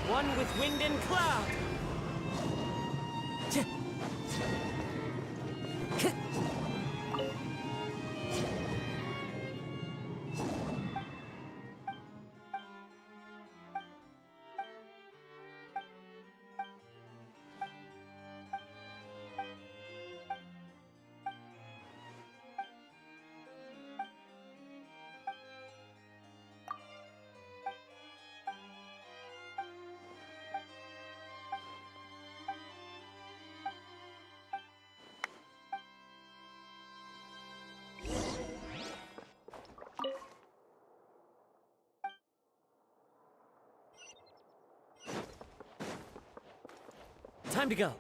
One with wind and cloud! Time to go.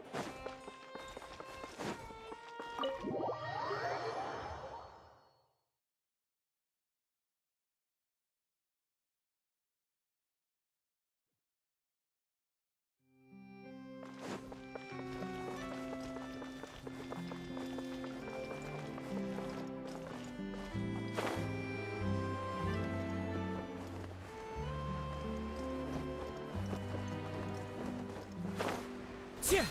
Yeah.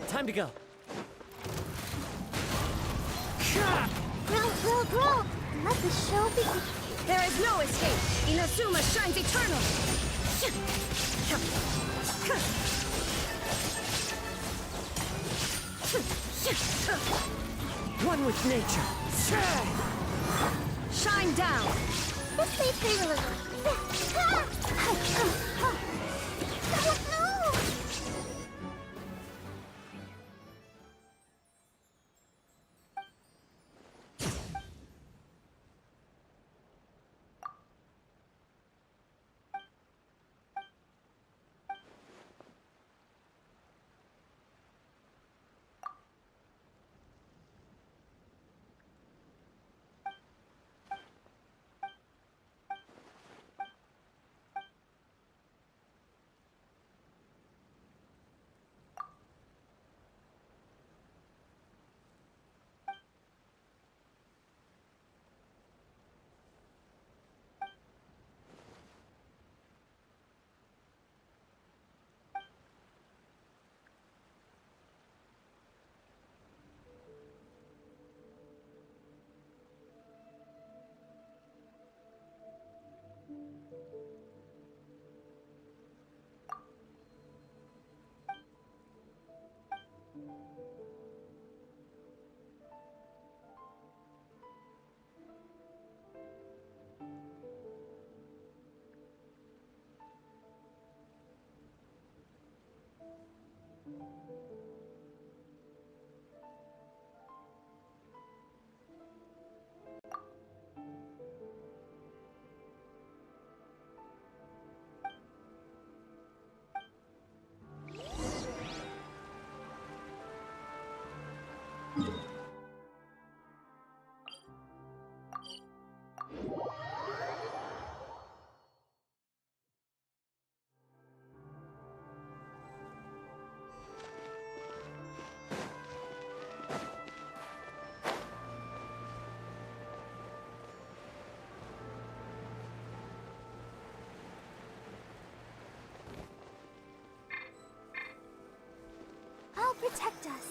Time to go. Grow! Let the show begin. There is no escape! Inazuma shines eternal! One with nature. Shine down! This may take a little. No! I'll protect us.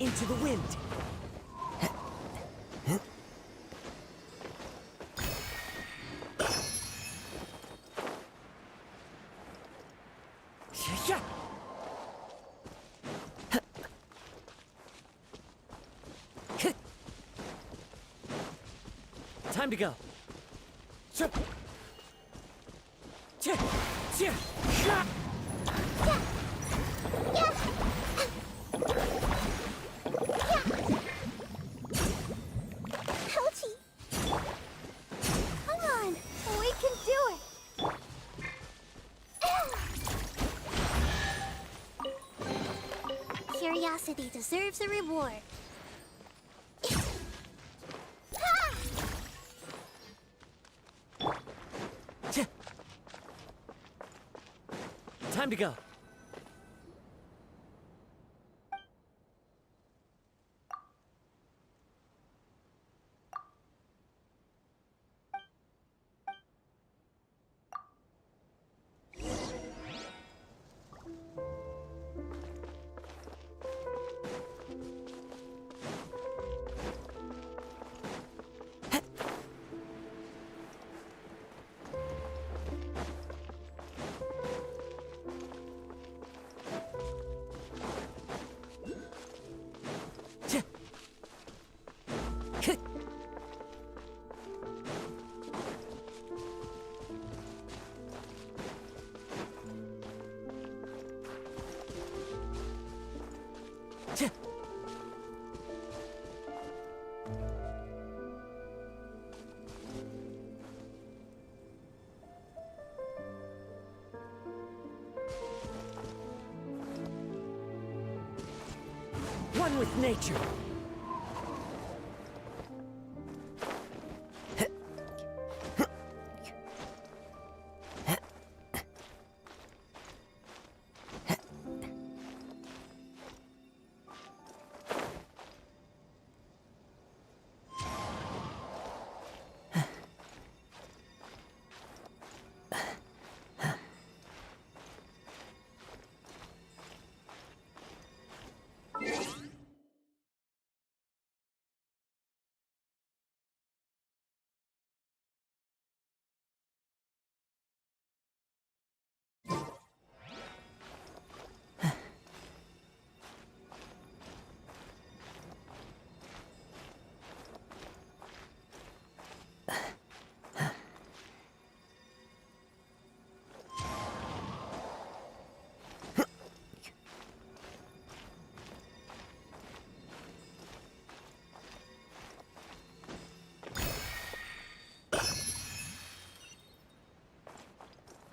Into the wind. Time to go. Ouchie! Come on, we can do it! Curiosity deserves a reward. Time to go. One with nature.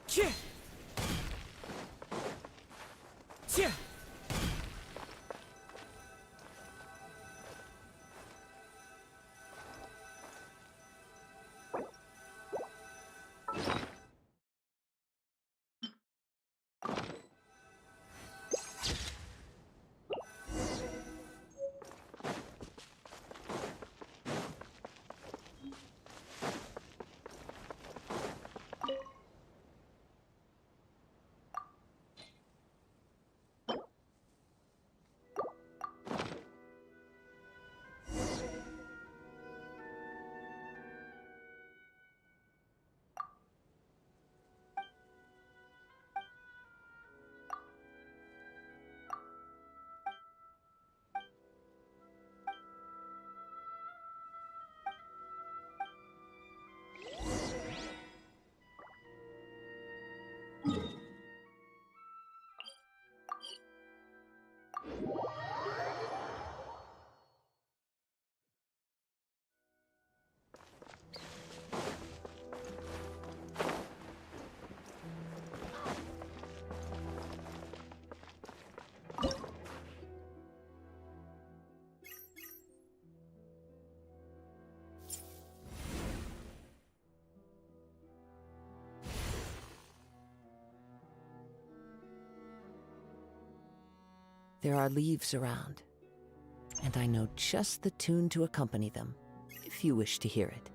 Cheer! Cheer! There are leaves around, and I know just the tune to accompany them, if you wish to hear it.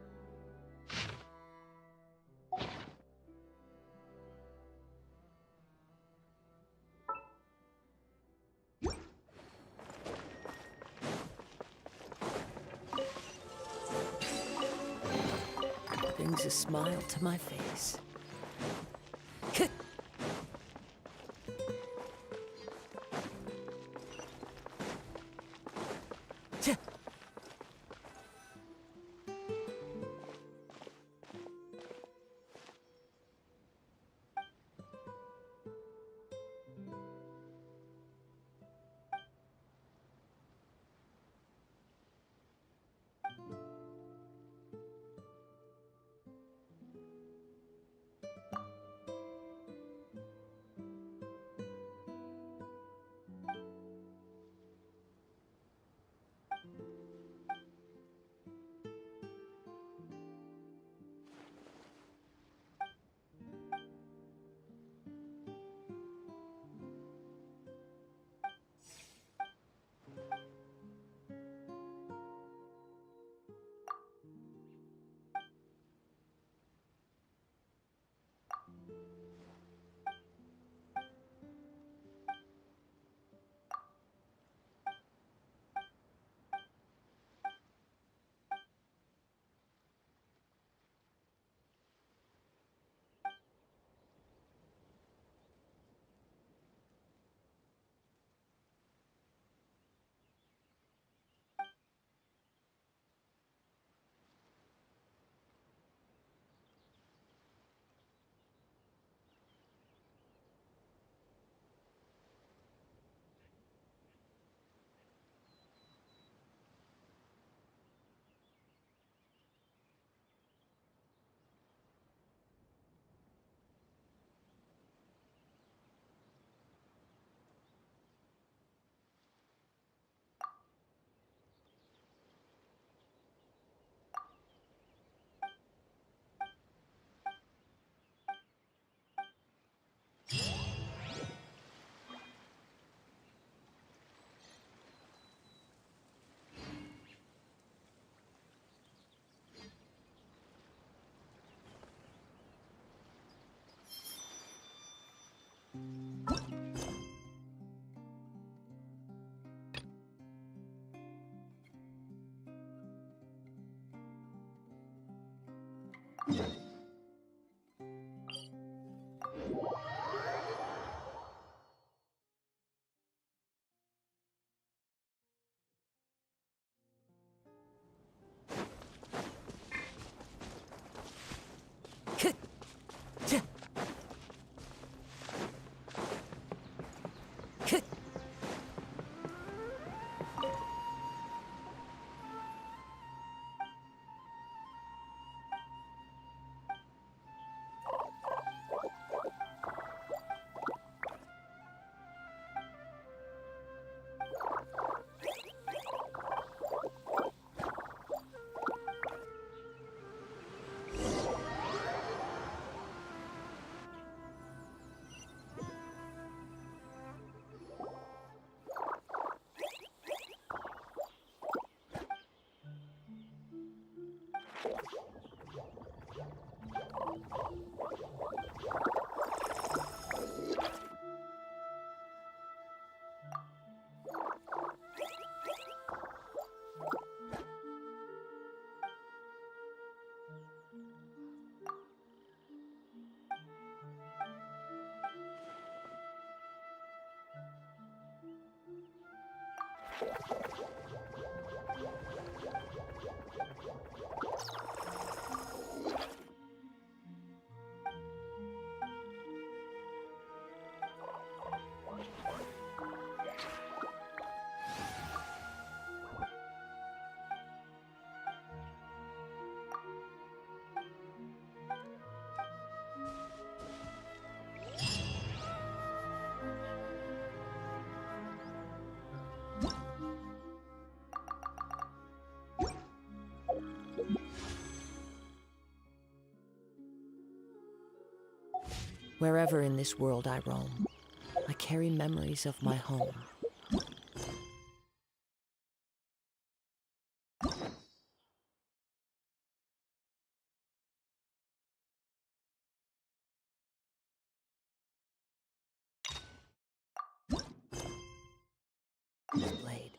Brings a smile to my face. Wherever in this world I roam, I carry memories of my home. Blade.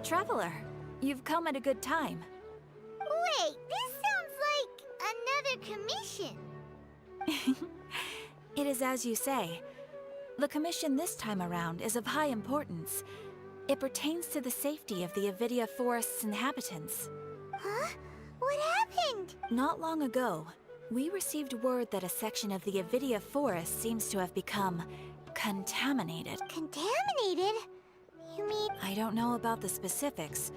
Traveler, you've come at a good time. Wait, this sounds like another commission. It is as you say. The commission this time around is of high importance. It pertains to the safety of the Avidia Forest's inhabitants. Huh? What happened? Not long ago, we received word that a section of the Avidia Forest seems to have become contaminated. Contaminated? You mean... I don't know about the specifics,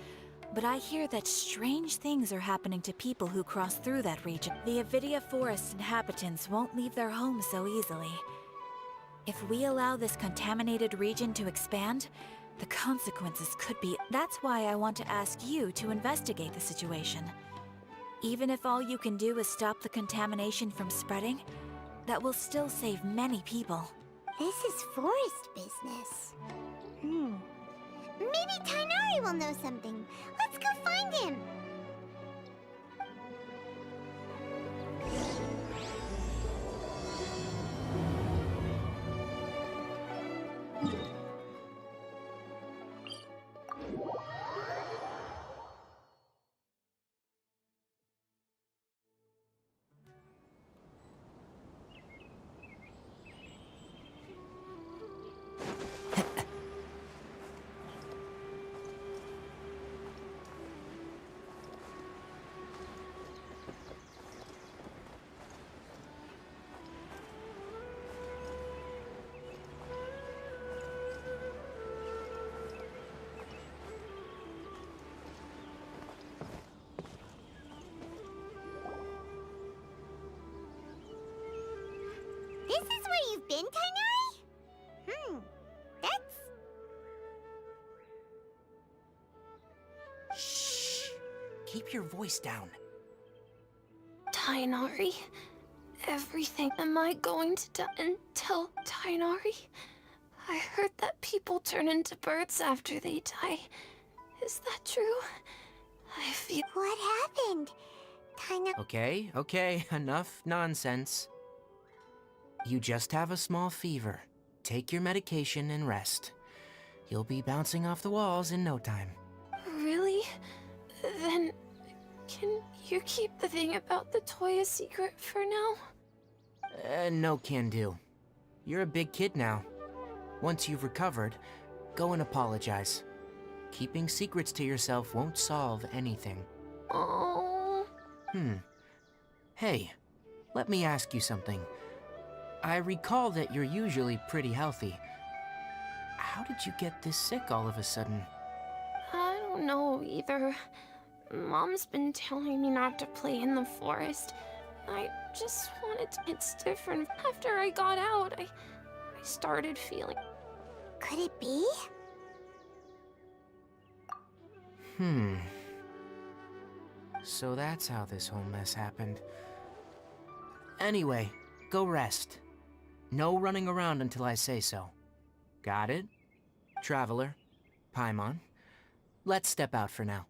but I hear that strange things are happening to people who cross through that region. The Avidia Forest inhabitants won't leave their homes so easily. If we allow this contaminated region to expand, the consequences could be... That's why I want to ask you to investigate the situation. Even if all you can do is stop the contamination from spreading, that will still save many people. This is forest business. Maybe Tainari will know something. Let's go find him. This is where you've been, Tainari? That's... Shh! Keep your voice down. Tainari? Everything. Am I going to die and tell Tainari? I heard that people turn into birds after they die. Is that true? I feel... What happened? Tainari... Okay, enough nonsense. You just have a small fever. Take your medication and rest. You'll be bouncing off the walls in no time. Really? Then... can you keep the thing about the toy a secret for now? No can do. You're a big kid now. Once you've recovered, go and apologize. Keeping secrets to yourself won't solve anything. Oh. Hey, let me ask you something. I recall that you're usually pretty healthy. How did you get this sick all of a sudden? I don't know either. Mom's been telling me not to play in the forest. I just wanted to. It's different. After I got out, I started feeling. Could it be? So that's how this whole mess happened. Anyway, go rest. No running around until I say so. Got it? Traveler, Paimon, let's step out for now.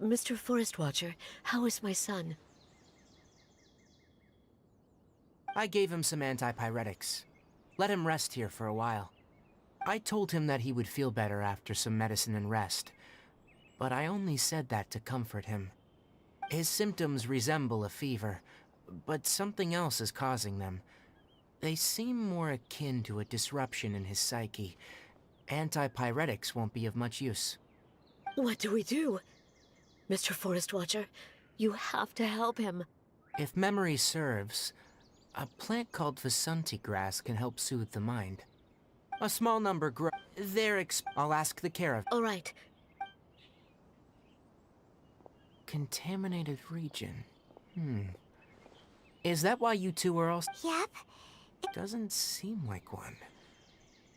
Mr. Forest Watcher, how is my son? I gave him some antipyretics. Let him rest here for a while. I told him that he would feel better after some medicine and rest, but I only said that to comfort him. His symptoms resemble a fever, but something else is causing them. They seem more akin to a disruption in his psyche. Antipyretics won't be of much use. What do we do? Mr. Forest Watcher, you have to help him. If memory serves, a plant called Vasanti grass can help soothe the mind. A small number grow. I'll ask the caravan. All right. Contaminated region. Is that why you two are all... Yep. Doesn't seem like one.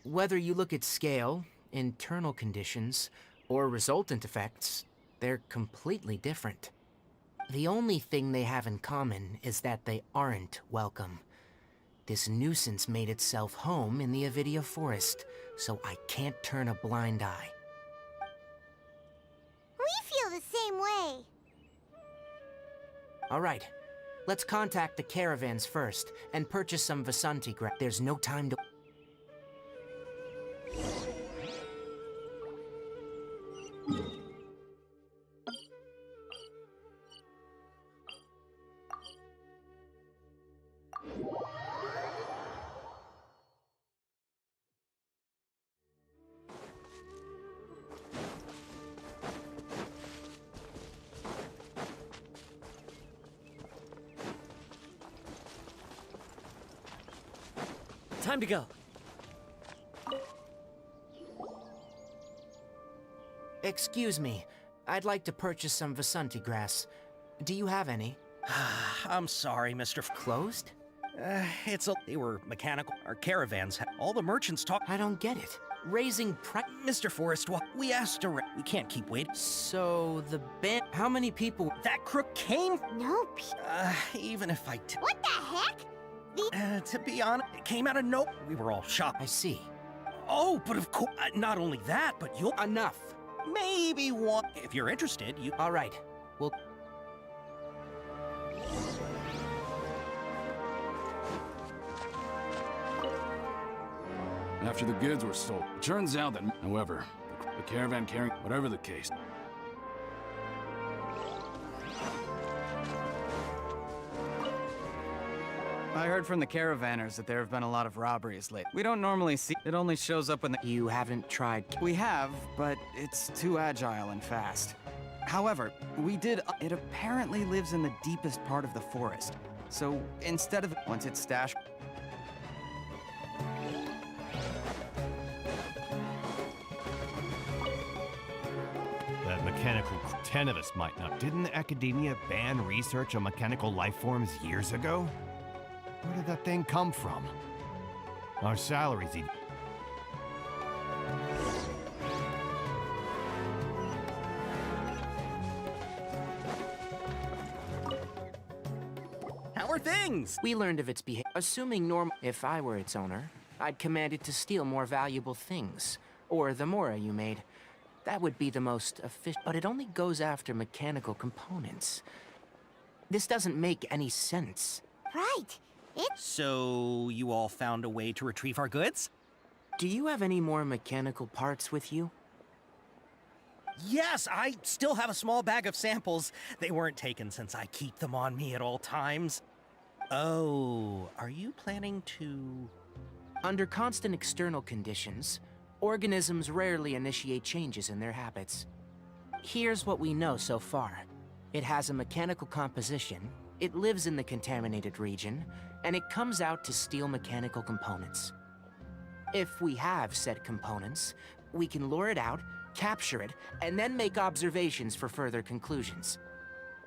Whether you look at scale, internal conditions, or resultant effects, they're completely different. The only thing they have in common is that they aren't welcome. This nuisance made itself home in the Avidia forest, so I can't turn a blind eye. We feel the same way. All right, let's contact the caravans first and purchase some Vasanti grass. There's no time to... Time to go. Excuse me, I'd like to purchase some Vasanti grass. Do you have any? I'm sorry, Mr. Closed? They were mechanical. Our caravans had all the merchants talk. I don't get it. Raising price... Mr. Forest, we asked to we can't keep waiting. So, the band... How many people... That crook came? Nope. Even if I... What the heck? To be honest, it came out of no... We were all shocked. I see. Oh, but of course, not only that, but you'll... Enough. Maybe one... If you're interested, you... All right. Well... After the goods were sold, it turns out that, however, the caravan carrying, whatever the case. I heard from the caravanners that there have been a lot of robberies lately. We don't normally see it, only shows up when the... You haven't tried... We have, but it's too agile and fast. However, we did... It apparently lives in the deepest part of the forest. So instead of... Once it's stashed... That mechanical... 10 of us might not. Didn't academia ban research on mechanical life forms years ago? Where did that thing come from? Our salaries even... How are things? We learned of its behavior. Assuming if I were its owner, I'd command it to steal more valuable things. Or the Mora you made. That would be the most efficient... But it only goes after mechanical components. This doesn't make any sense. Right. So, you all found a way to retrieve our goods? Do you have any more mechanical parts with you? Yes, I still have a small bag of samples. They weren't taken since I keep them on me at all times. Oh, are you planning to... Under constant external conditions, organisms rarely initiate changes in their habits. Here's what we know so far. It has a mechanical composition, it lives in the contaminated region, and it comes out to steal mechanical components. If we have said components, we can lure it out, capture it, and then make observations for further conclusions.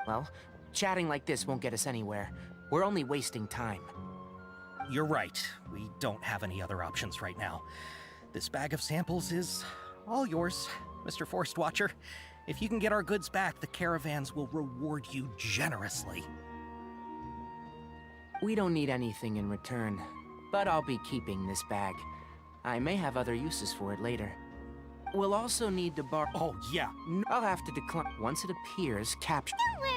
Well, chatting like this won't get us anywhere. We're only wasting time. You're right. We don't have any other options right now. This bag of samples is all yours, Mr. Forest Watcher. If you can get our goods back, the caravans will reward you generously. We don't need anything in return, but I'll be keeping this bag. I may have other uses for it later. We'll also need to Oh, yeah. I'll have to decline. Once it appears, capture. Don't worry.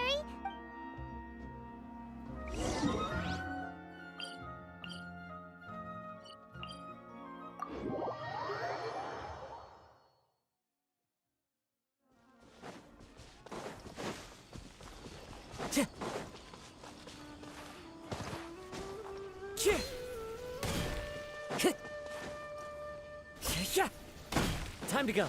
Time to go.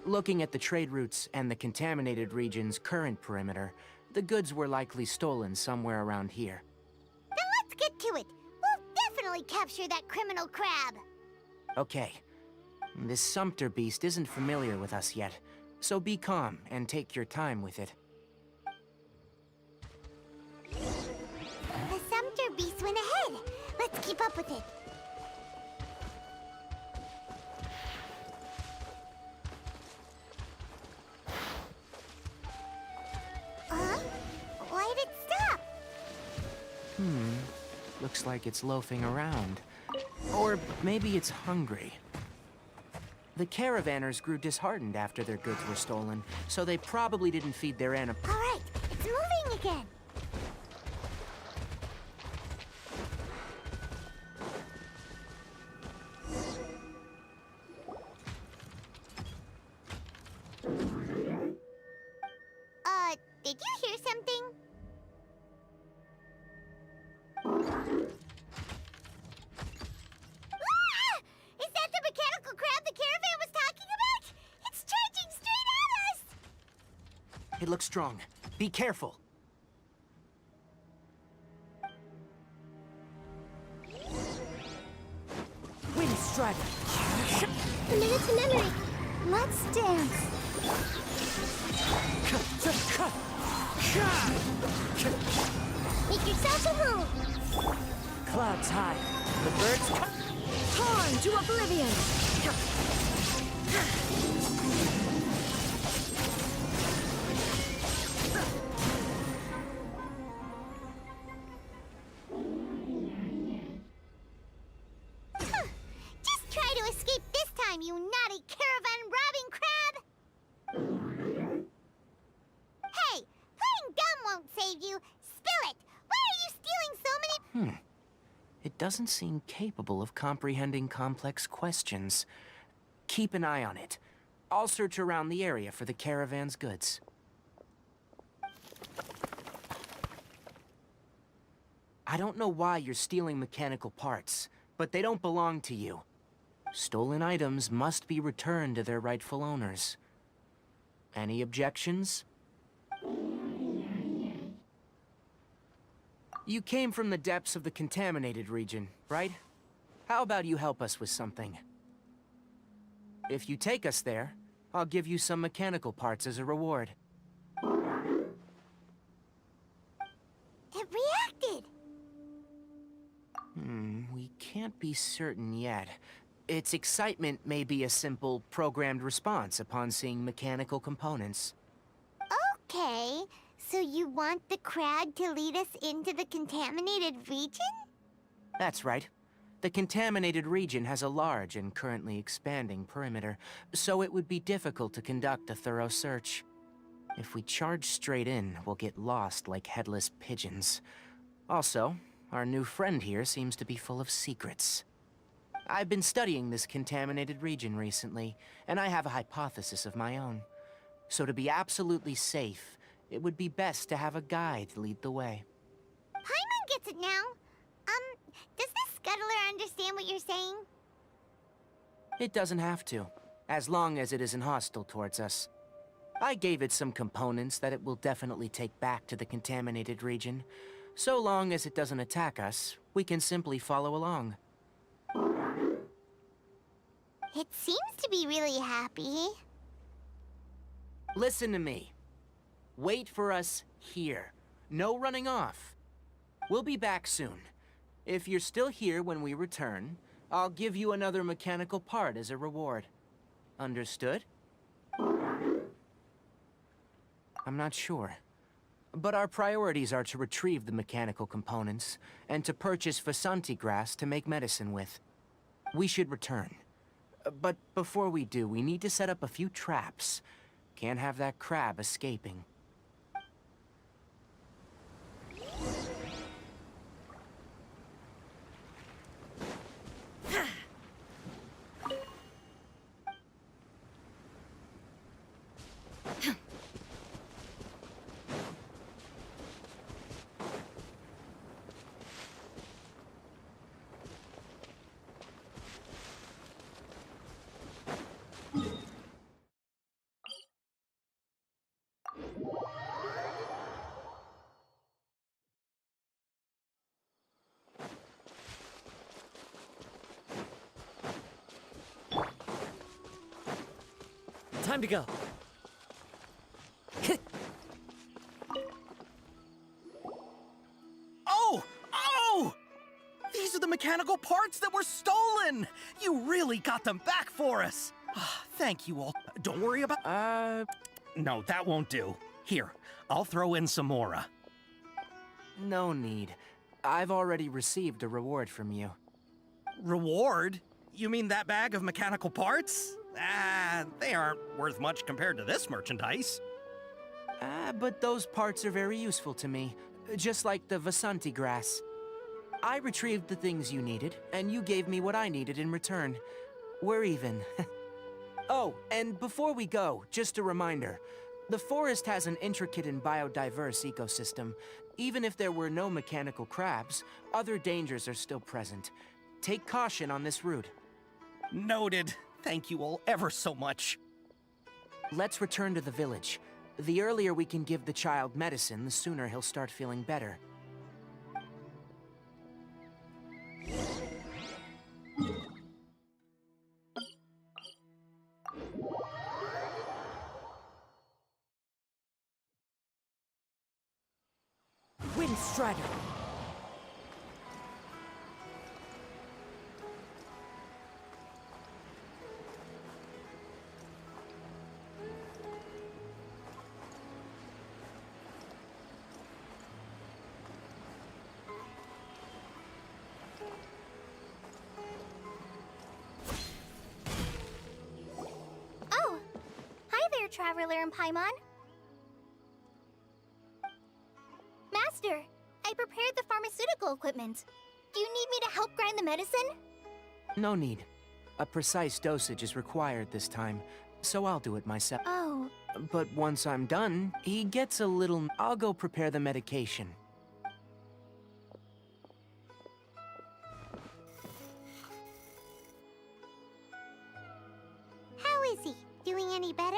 Looking at the trade routes and the contaminated region's current perimeter, the goods were likely stolen somewhere around here. Then let's get to it. We'll definitely capture that criminal crab. Okay. This Sumpter beast isn't familiar with us yet, so be calm and take your time with it. The Sumpter beast went ahead. Let's keep up with it. Huh? Why did it stop? Looks like it's loafing around. Or maybe it's hungry. The caravanners grew disheartened after their goods were stolen, so they probably didn't feed their animals. All right, it's moving again. Did you hear something? Ah! Is that the mechanical crab the caravan was talking about? It's charging straight at us! It looks strong. Be careful. Wind Strider. A minute to memory. Let's dance. Make yourself at home. Clouds high. The birds torn to oblivion. Just try to escape this time, you naughty caravan-robbing crab! Hey, playing dumb won't save you. Spill it! Why are you stealing so many... It doesn't seem capable of comprehending complex questions. Keep an eye on it. I'll search around the area for the caravan's goods. I don't know why you're stealing mechanical parts, but they don't belong to you. Stolen items must be returned to their rightful owners. Any objections? You came from the depths of the contaminated region, right? How about you help us with something? If you take us there, I'll give you some mechanical parts as a reward. It reacted! We can't be certain yet. Its excitement may be a simple, programmed response upon seeing mechanical components. Okay, so you want the crab to lead us into the contaminated region? That's right. The contaminated region has a large and currently expanding perimeter, so it would be difficult to conduct a thorough search. If we charge straight in, we'll get lost like headless pigeons. Also, our new friend here seems to be full of secrets. I've been studying this contaminated region recently, and I have a hypothesis of my own. So to be absolutely safe, it would be best to have a guide lead the way. Paimon gets it now. Does the scuttler understand what you're saying? It doesn't have to, as long as it isn't hostile towards us. I gave it some components that it will definitely take back to the contaminated region. So long as it doesn't attack us, we can simply follow along. It seems to be really happy. Listen to me. Wait for us here. No running off. We'll be back soon. If you're still here when we return, I'll give you another mechanical part as a reward. Understood? I'm not sure. But our priorities are to retrieve the mechanical components, and to purchase Vasanti grass to make medicine with. We should return. But before we do, we need to set up a few traps. Can't have that crab escaping. Time to go. Oh! Oh! These are the mechanical parts that were stolen! You really got them back for us! Thank you all. Don't worry about... No, that won't do. Here, I'll throw in some more. No need. I've already received a reward from you. Reward? You mean that bag of mechanical parts? They aren't worth much compared to this merchandise. But those parts are very useful to me, just like the Vasanti grass. I retrieved the things you needed, and you gave me what I needed in return. We're even. Oh, and before we go, just a reminder. The forest has an intricate and biodiverse ecosystem. Even if there were no mechanical crabs, other dangers are still present. Take caution on this route. Noted. Thank you all ever so much. Let's return to the village. The earlier we can give the child medicine, the sooner he'll start feeling better. Windstrider. Oh! Hi there, Traveler and Paimon. Master, I prepared the pharmaceutical equipment. Do you need me to help grind the medicine? No need. A precise dosage is required this time, so I'll do it myself. Oh. But once I'm done, he gets a little... I'll go prepare the medication. How is he? Doing any better?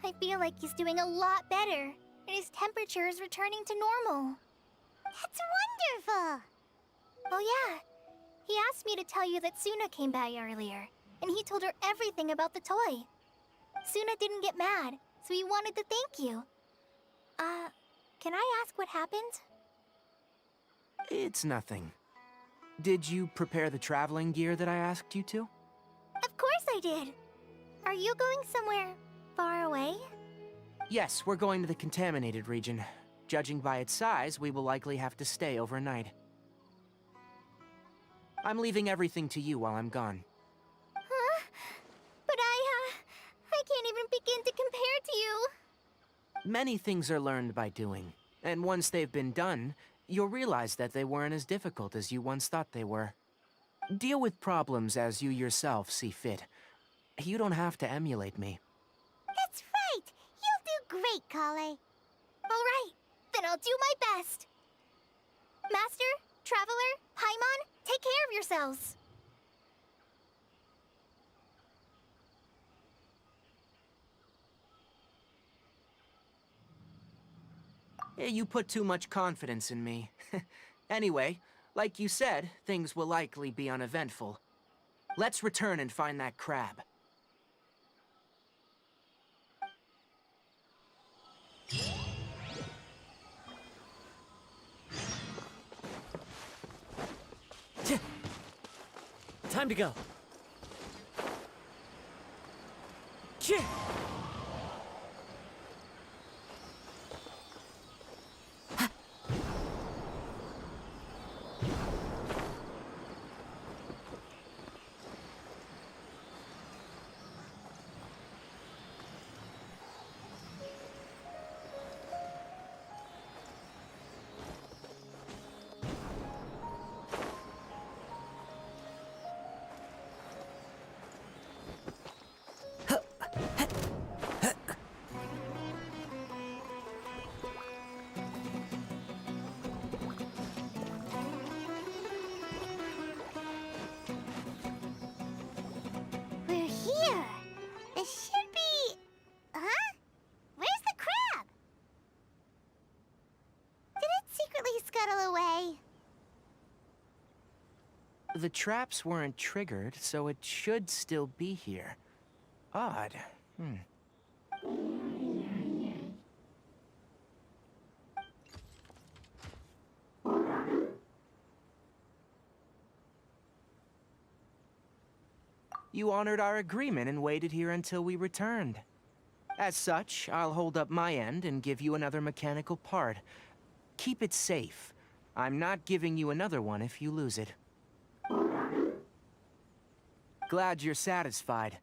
I feel like he's doing a lot better, and his temperature is returning to normal. That's wonderful! Oh yeah, he asked me to tell you that Suna came by earlier, and he told her everything about the toy. Suna didn't get mad, so he wanted to thank you. Can I ask what happened? It's nothing. Did you prepare the traveling gear that I asked you to? Of course I did! Are you going somewhere far away? Yes, we're going to the contaminated region. Judging by its size, we will likely have to stay overnight. I'm leaving everything to you while I'm gone. Huh? But Many things are learned by doing, and once they've been done, you'll realize that they weren't as difficult as you once thought they were. Deal with problems as you yourself see fit. You don't have to emulate me. That's right! You'll do great, Kale. Alright, then I'll do my best. Master, Traveler, Paimon, take care of yourselves. You put too much confidence in me. Anyway, like you said, things will likely be uneventful. Let's return and find that crab. Time to go. We're here. It should be... Huh? Where's the crab? Did it secretly scuttle away? The traps weren't triggered, so it should still be here. Odd. You honored our agreement and waited here until we returned. As such, I'll hold up my end and give you another mechanical part. Keep it safe. I'm not giving you another one if you lose it. Glad you're satisfied.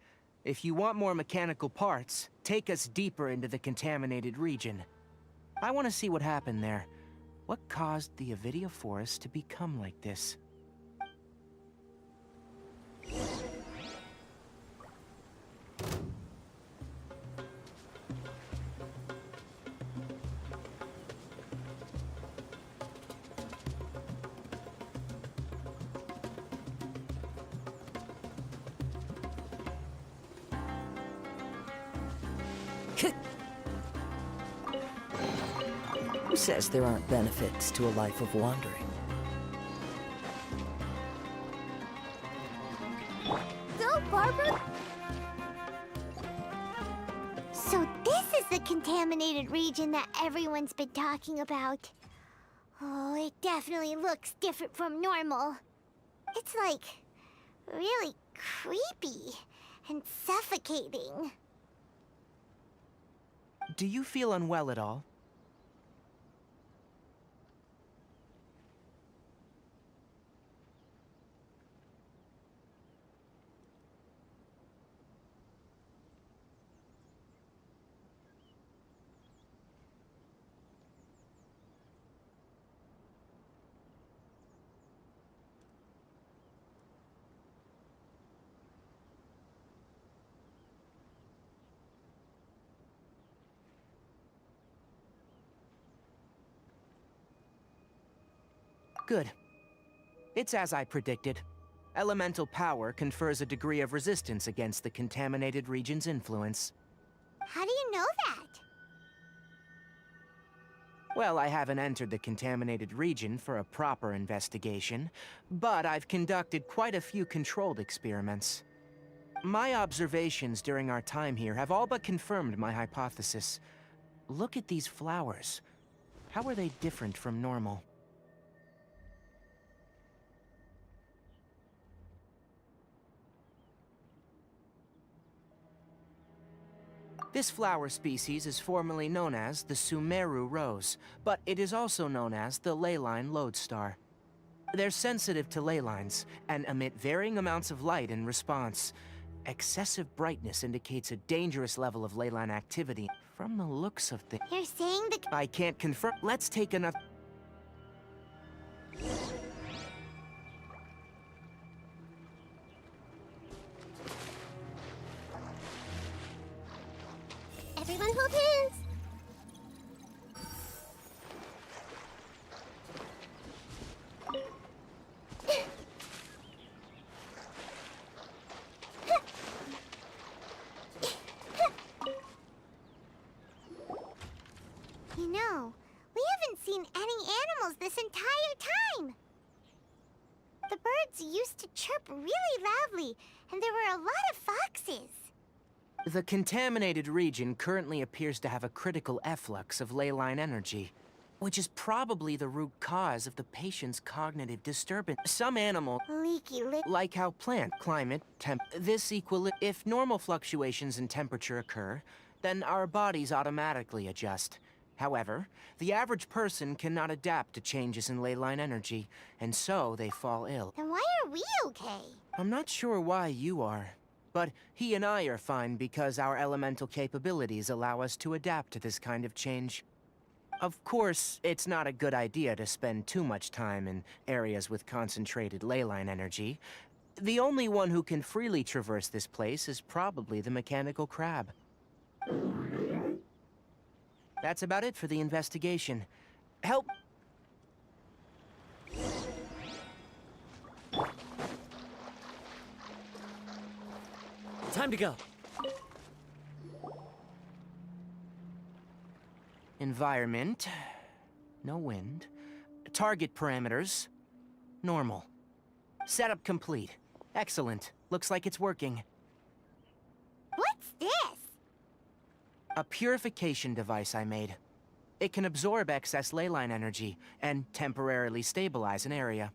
If you want more mechanical parts, take us deeper into the contaminated region. I want to see what happened there. What caused the Avidia forest to become like this? Who says there aren't benefits to a life of wandering? So, Barbara? So this is the contaminated region that everyone's been talking about. Oh, it definitely looks different from normal. It's like really creepy and suffocating. Do you feel unwell at all? Good. It's as I predicted. Elemental power confers a degree of resistance against the contaminated region's influence. How do you know that? Well, I haven't entered the contaminated region for a proper investigation, but I've conducted quite a few controlled experiments. My observations during our time here have all but confirmed my hypothesis. Look at these flowers. How are they different from normal? This flower species is formerly known as the Sumeru rose, but it is also known as the leyline lodestar. They're sensitive to ley lines and emit varying amounts of light in response. Excessive brightness indicates a dangerous level of ley line activity. From the looks of things, You're saying the... I can't confirm. Let's take another... Everyone hold hands! You know, we haven't seen any animals this entire time! The birds used to chirp really loudly, and there were a lot of foxes. The contaminated region currently appears to have a critical efflux of ley line energy, which is probably the root cause of the patient's cognitive disturbance. Some animals, Leaky lip. like how plant, climate, if normal fluctuations in temperature occur, then our bodies automatically adjust. However, the average person cannot adapt to changes in ley line energy, and so they fall ill. Then why are we okay? I'm not sure why you are, but he and I are fine because our elemental capabilities allow us to adapt to this kind of change. Of course, it's not a good idea to spend too much time in areas with concentrated ley line energy. The only one who can freely traverse this place is probably the mechanical crab. That's about it for the investigation. Help! Time to go. Environment. No wind. Target parameters. Normal. Setup complete. Excellent. Looks like it's working. What's this? A purification device I made. It can absorb excess ley line energy and temporarily stabilize an area.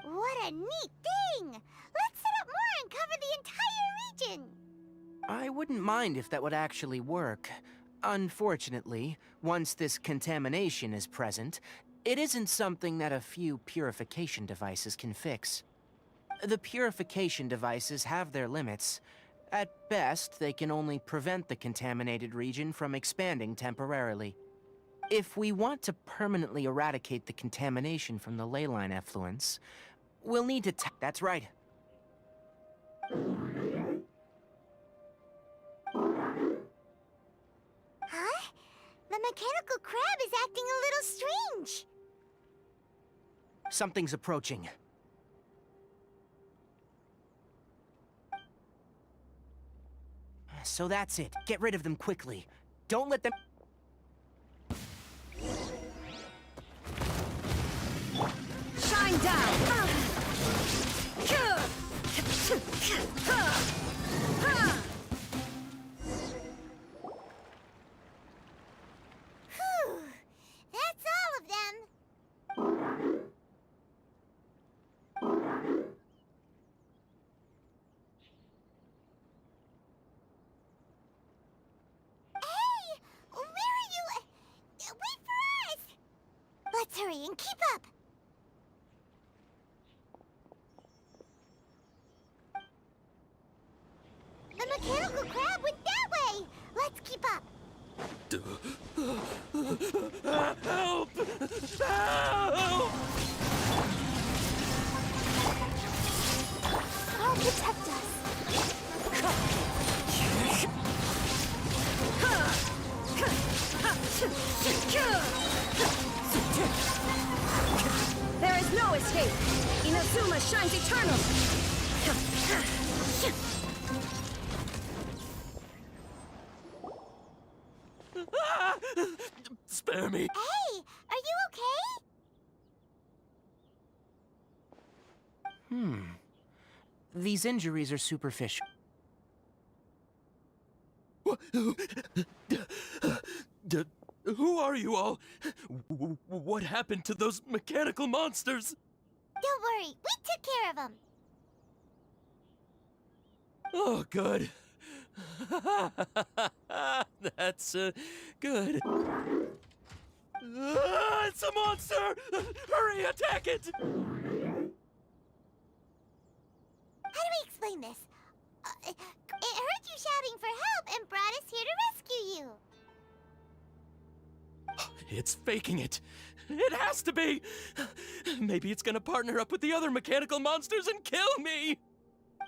What a neat thing! Let's set up more and cover the entire region! I wouldn't mind if that would actually work. Unfortunately, once this contamination is present, it isn't something that a few purification devices can fix. The purification devices have their limits. At best, they can only prevent the contaminated region from expanding temporarily. If we want to permanently eradicate the contamination from the ley line effluence, we'll need to that's right. Huh? The mechanical crab is acting a little strange. Something's approaching. So that's it. Get rid of them quickly. Don't let them... Shine down! Whew. That's all of them. Hey! Where are you? Wait for us! Let's hurry and keep up. The mechanical crab went that way! Let's keep up! Help! Help! I'll protect us! There is no escape! Inazuma shines eternal! Spare me! Hey! Are you okay? These injuries are superficial. Who are you all? What happened to those mechanical monsters? Don't worry, we took care of them. Oh, good. That's good. It's a monster! Hurry, attack it! How do we explain this? It heard you shouting for help and brought us here to rescue you. It's faking it. It has to be! Maybe it's gonna partner up with the other mechanical monsters and kill me!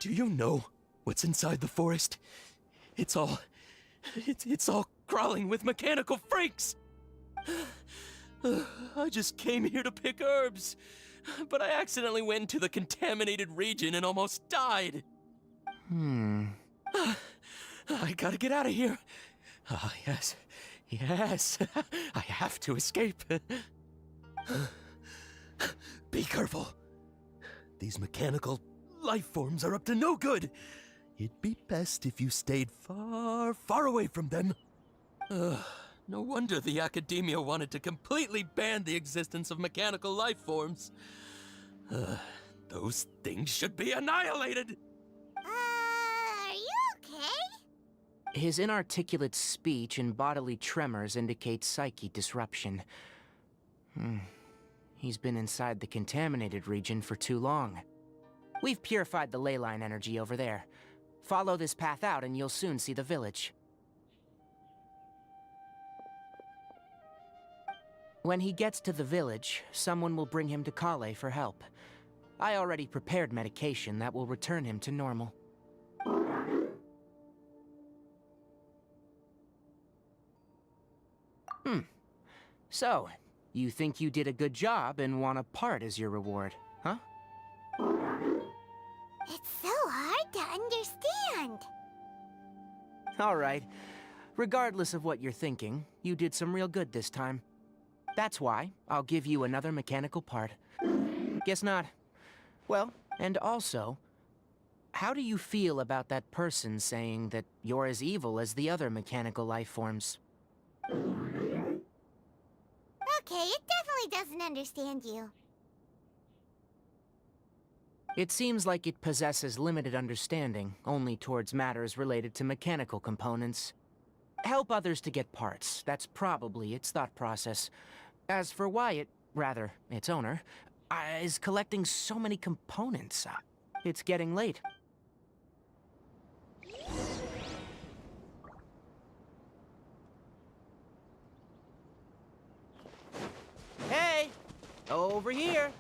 Do you know what's inside the forest? It's all crawling with mechanical freaks! I just came here to pick herbs, but I accidentally went into the contaminated region and almost died. I gotta get out of here. Yes. Yes. I have to escape. Be careful. These mechanical life forms are up to no good. It'd be best if you stayed far, far away from them. No wonder the academia wanted to completely ban the existence of mechanical life forms. Those things should be annihilated! Are you okay? His inarticulate speech and bodily tremors indicate psyche disruption. He's been inside the contaminated region for too long. We've purified the ley line energy over there. Follow this path out and you'll soon see the village. When he gets to the village, someone will bring him to Kale for help. I already prepared medication that will return him to normal. So, you think you did a good job and want a part as your reward, huh? It's so hard to understand. All right. Regardless of what you're thinking, you did some real good this time. That's why I'll give you another mechanical part. Guess not. Well, and also, how do you feel about that person saying that you're as evil as the other mechanical life forms? Okay, it definitely doesn't understand you. It seems like it possesses limited understanding, only towards matters related to mechanical components. Help others to get parts, that's probably its thought process. As for why it, rather, its owner, is collecting so many components, it's getting late. Hey! Over here!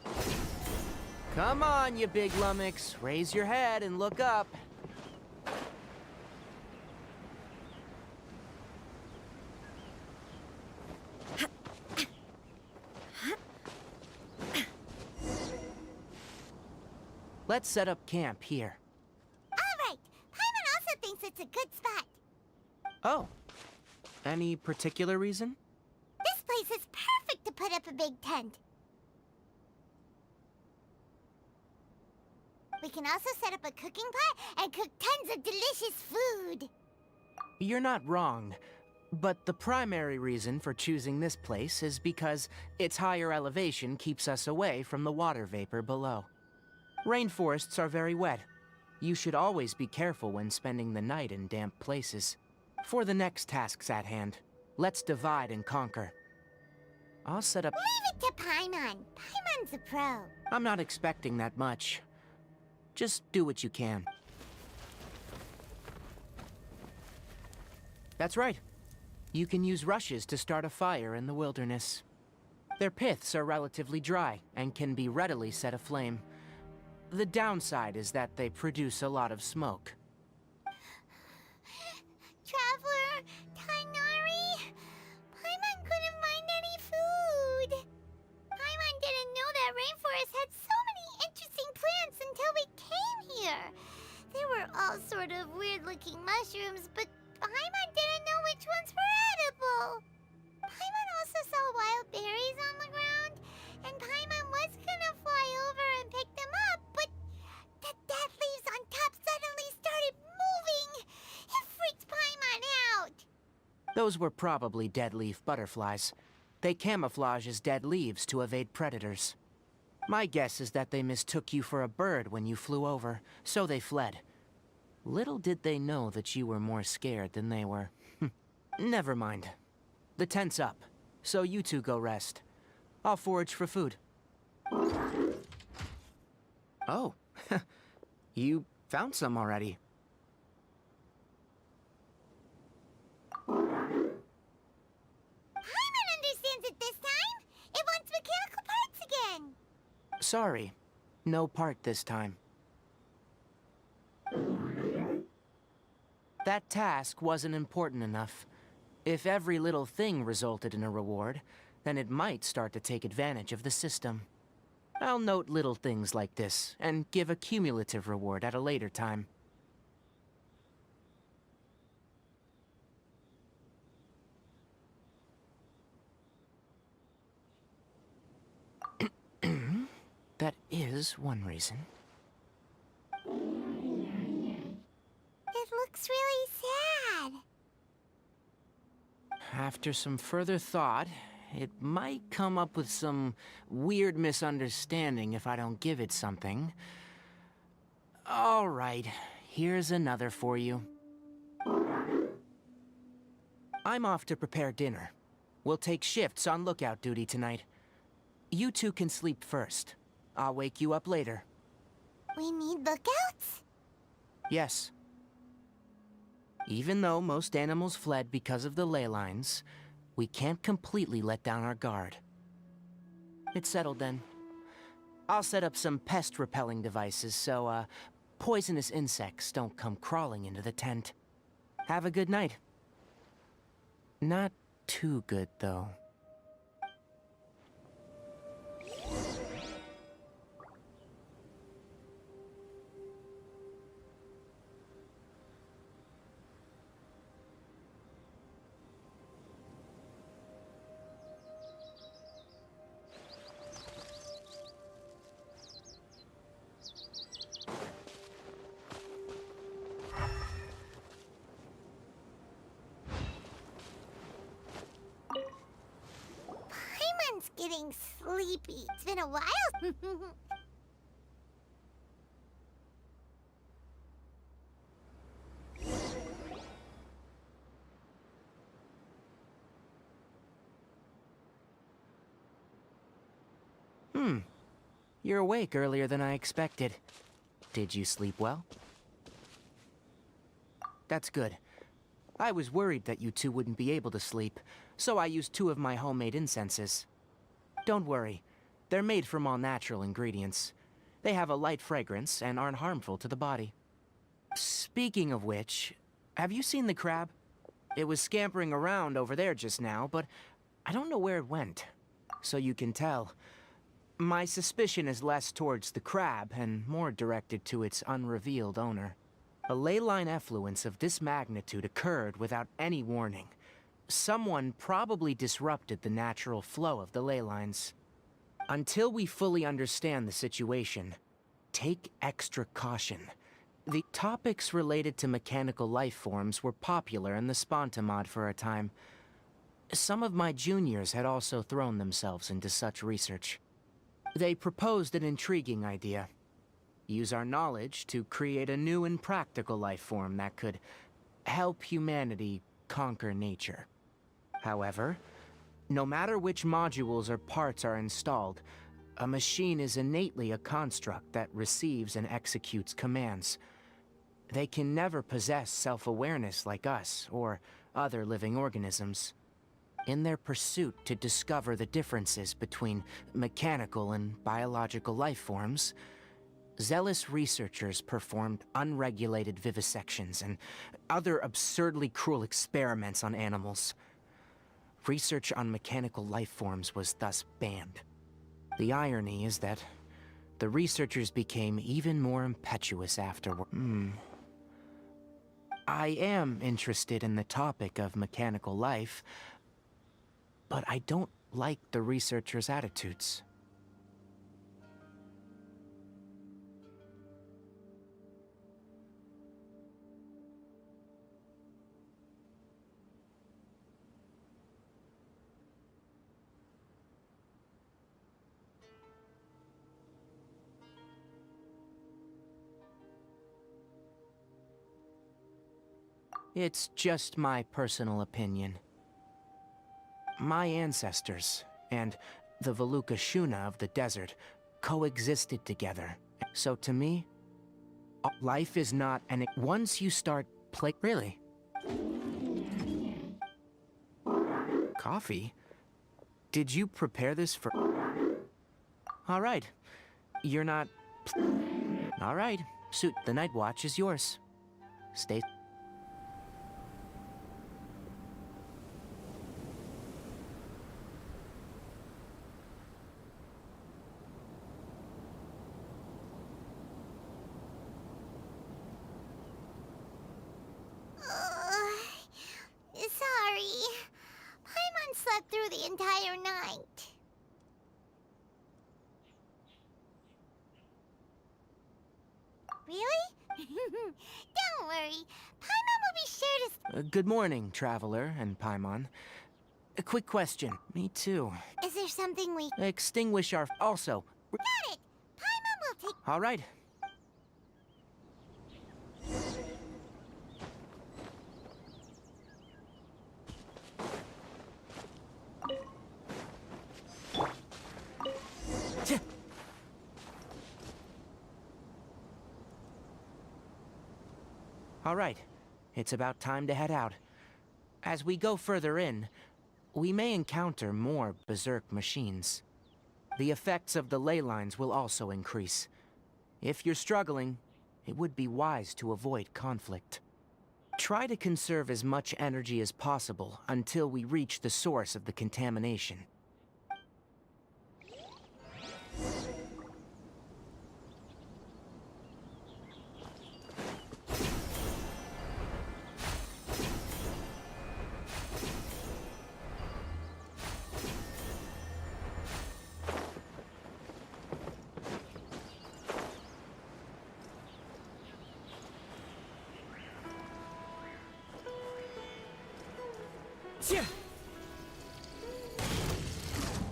Come on, you big lummox. Raise your head and look up. Let's set up camp here. All right. Paimon also thinks it's a good spot. Oh. Any particular reason? This place is perfect to put up a big tent. We can also set up a cooking pot and cook tons of delicious food. You're not wrong. But the primary reason for choosing this place is because its higher elevation keeps us away from the water vapor below. Rainforests are very wet. You should always be careful when spending the night in damp places. For the next tasks at hand, let's divide and conquer. I'll set up... Leave it to Paimon. Paimon's a pro. I'm not expecting that much. Just do what you can. That's right. You can use rushes to start a fire in the wilderness. Their piths are relatively dry and can be readily set aflame. The downside is that they produce a lot of smoke. Traveler, Tighnari, Paimon couldn't find any food. Paimon didn't know that rainforest had so many interesting plants until we came here. They were all sort of weird-looking mushrooms, but Paimon didn't know which ones were edible. Paimon also saw wild berries on the ground, and Paimon was gonna fly over and pick them up, but the dead leaves on top suddenly started moving. It freaked Paimon out. Those were probably dead leaf butterflies. They camouflage as dead leaves to evade predators. My guess is that they mistook you for a bird when you flew over, so they fled. Little did they know that you were more scared than they were. Never mind. The tent's up, so you two go rest. I'll forage for food. Oh, you found some already. Sorry, no part this time. That task wasn't important enough. If every little thing resulted in a reward, then it might start to take advantage of the system. I'll note little things like this, and give a cumulative reward at a later time. That is one reason. It looks really sad. After some further thought, it might come up with some weird misunderstanding if I don't give it something. All right, here's another for you. I'm off to prepare dinner. We'll take shifts on lookout duty tonight. You two can sleep first. I'll wake you up later. We need lookouts? Yes. Even though most animals fled because of the ley lines, we can't completely let down our guard. It's settled then. I'll set up some pest-repelling devices so, poisonous insects don't come crawling into the tent. Have a good night. Not too good, though. Paimon's getting sleepy. It's been a while. You're awake earlier than I expected. Did you sleep well? That's good. I was worried that you two wouldn't be able to sleep, so I used 2 of my homemade incenses. Don't worry, they're made from all natural ingredients. They have a light fragrance and aren't harmful to the body. Speaking of which, have you seen the crab? It was scampering around over there just now, but I don't know where it went. So you can tell. My suspicion is less towards the crab and more directed to its unrevealed owner. A ley line effluence of this magnitude occurred without any warning. Someone probably disrupted the natural flow of the ley lines. Until we fully understand the situation, take extra caution. The topics related to mechanical life forms were popular in the Sponta mod for a time. Some of my juniors had also thrown themselves into such research. They proposed an intriguing idea. Use our knowledge to create a new and practical life form that could help humanity conquer nature. However, no matter which modules or parts are installed, a machine is innately a construct that receives and executes commands. They can never possess self-awareness like us or other living organisms. In their pursuit to discover the differences between mechanical and biological life forms, zealous researchers performed unregulated vivisections and other absurdly cruel experiments on animals. Research on mechanical life forms was thus banned. The irony is that the researchers became even more impetuous afterward. I am interested in the topic of mechanical life, but I don't like the researchers' attitudes. It's just my personal opinion. My ancestors and the Veluca Shuna of the desert coexisted together. So to me, life is not an... Once you start Really? Coffee? Did you prepare this for... All right. You're not... All right. Suit, the Night Watch is yours. Stay... Sorry. Paimon slept through the entire night. Really? Don't worry. Paimon will be sure to... good morning, Traveler and Paimon. A quick question. Me too. Is there something we... Extinguish our... Also... Got it! Paimon will take... All right. All right, it's about time to head out. As we go further in, we may encounter more berserk machines. The effects of the ley lines will also increase. If you're struggling, it would be wise to avoid conflict. Try to conserve as much energy as possible until we reach the source of the contamination.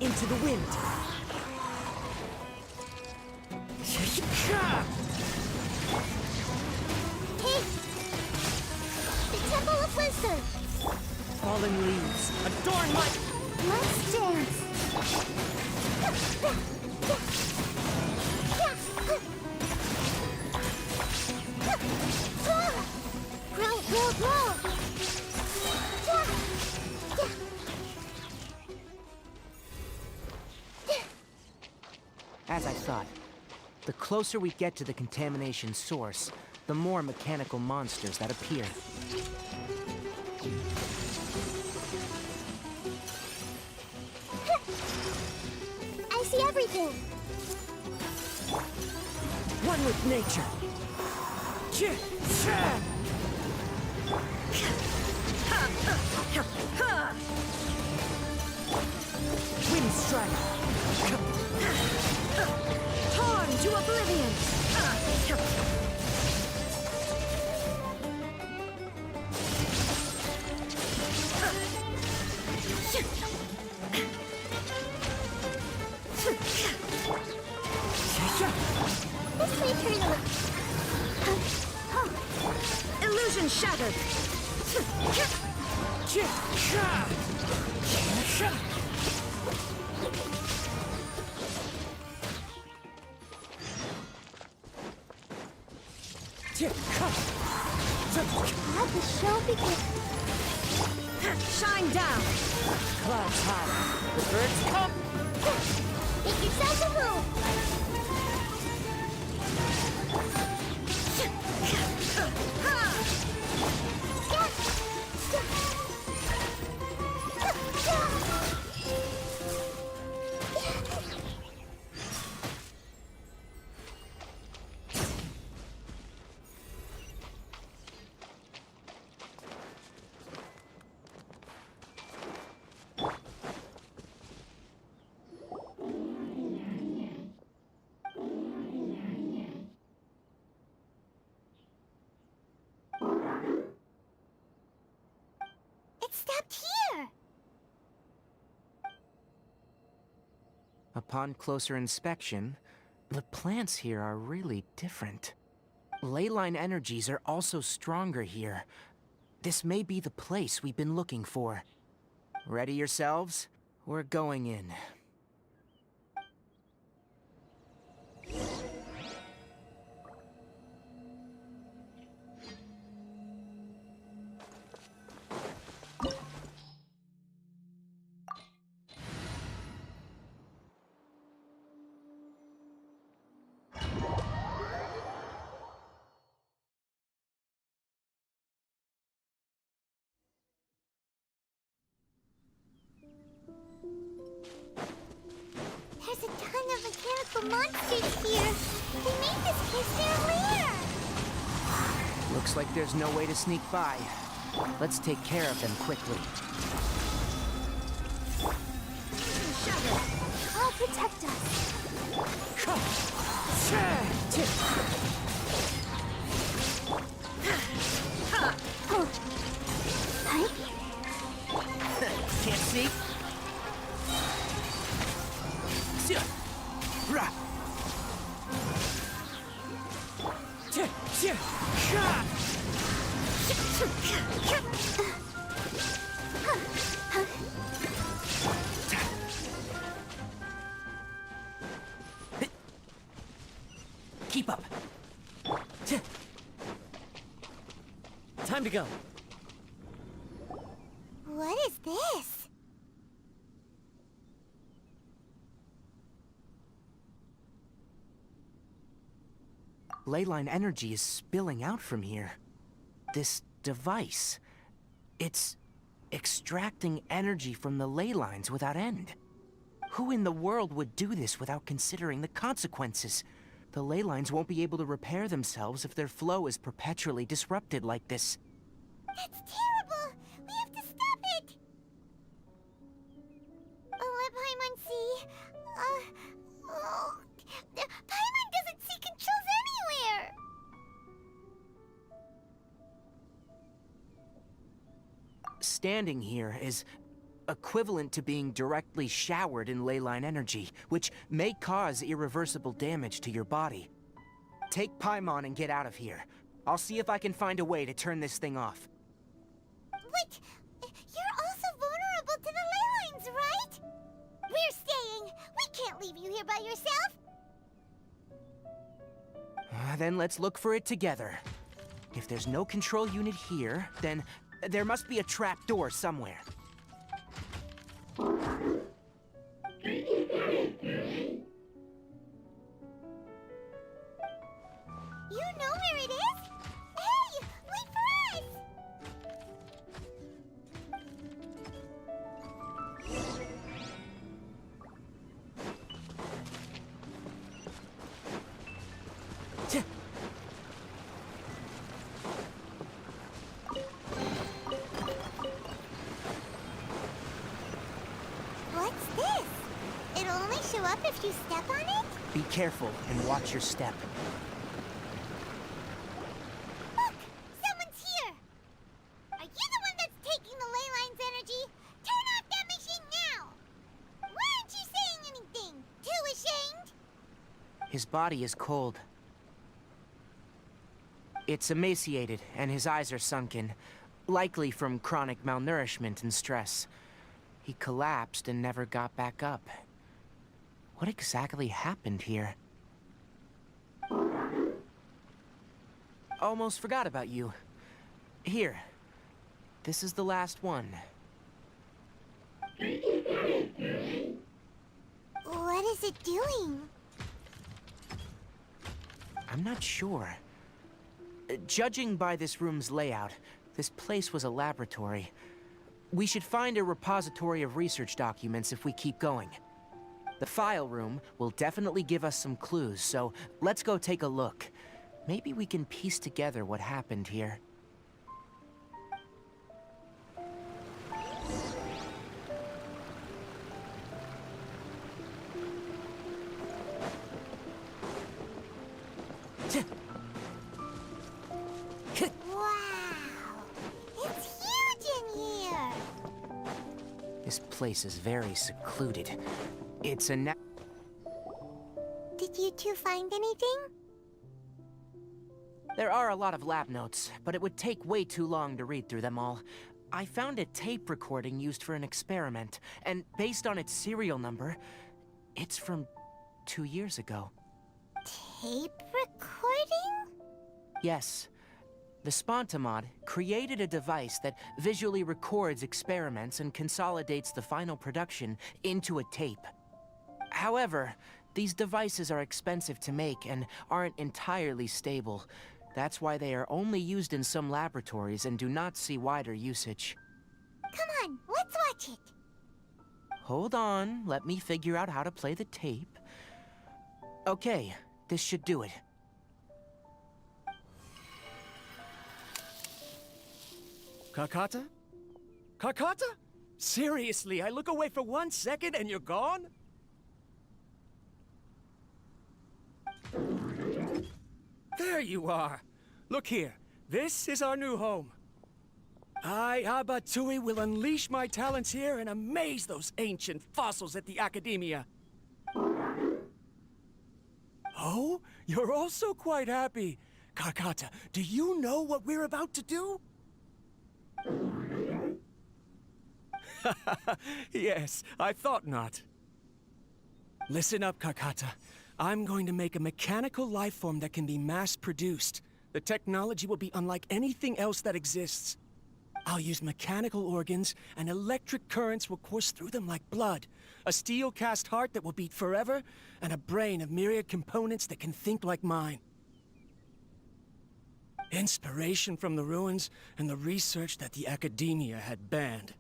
Into the wind. Hey! The Temple of Wisdom! Fallen leaves adorn my... Let's dance! Grow, grow, grow! As I thought, the closer we get to the contamination source, the more mechanical monsters that appear. I see everything! One with nature. Wind strike. Torn to oblivion. This may turn out... Illusion shattered. Let the show begin. Shine down. Clouds high. The birds come. Make yourselves a move! It stopped here! Upon closer inspection, the plants here are really different. Leyline energies are also stronger here. This may be the place we've been looking for. Ready yourselves? We're going in. the monsters here. They made this place their lair. Looks like there's no way to sneak by. Let's take care of them quickly. I'll protect us. Can't see? Keep up. Time to go. What is this? Leyline energy is spilling out from here. This device, it's extracting energy from the ley lines without end. Who in the world would do this without considering the consequences? The ley lines won't be able to repair themselves if their flow is perpetually disrupted like this. That's terrible! We have to stop it! Let Paimon see. Paimon doesn't see controls anywhere! Standing here is equivalent to being directly showered in leyline energy, which may cause irreversible damage to your body. Take Paimon and get out of here. I'll see if I can find a way to turn this thing off. Wait! You're also vulnerable to the ley lines, right? We're staying! We can't leave you here by yourself! Then let's look for it together. If there's no control unit here, then there must be a trap door somewhere. You know where it is? Hey! Wait for us! What's this? It'll only show up if you step on it? Be careful and watch your step. Look! Someone's here! Are you the one that's taking the ley line's energy? Turn off that machine now! Why aren't you saying anything? Too ashamed? His body is cold. It's emaciated, and his eyes are sunken, likely from chronic malnourishment and stress. He collapsed and never got back up. What exactly happened here? Almost forgot about you. Here. This is the last one. What is it doing? I'm not sure. Judging by this room's layout, this place was a laboratory. We should find a repository of research documents if we keep going. The file room will definitely give us some clues, so let's go take a look. Maybe we can piece together what happened here. Wow! It's huge in here! This place is very secluded. It's a Did you two find anything? There are a lot of lab notes, but it would take way too long to read through them all. I found a tape recording used for an experiment, and based on its serial number, it's from 2 years ago. Tape recording? Yes. The Spontamod created a device that visually records experiments and consolidates the final production into a tape. However, these devices are expensive to make and aren't entirely stable. That's why they are only used in some laboratories and do not see wider usage. Come on, let's watch it. Hold on, let me figure out how to play the tape. Okay, this should do it. Kakata? Kakata? Seriously, I look away for 1 second and you're gone? There you are. Look here. This is our new home. I, Abatui, will unleash my talents here and amaze those ancient fossils at the Academia. Oh, you're also quite happy. Kakata, do you know what we're about to do? Yes, I thought not. Listen up, Kakata. I'm going to make a mechanical life form that can be mass-produced. The technology will be unlike anything else that exists. I'll use mechanical organs, and electric currents will course through them like blood. A steel-cast heart that will beat forever, and a brain of myriad components that can think like mine. Inspiration from the ruins and the research that the Academia had banned.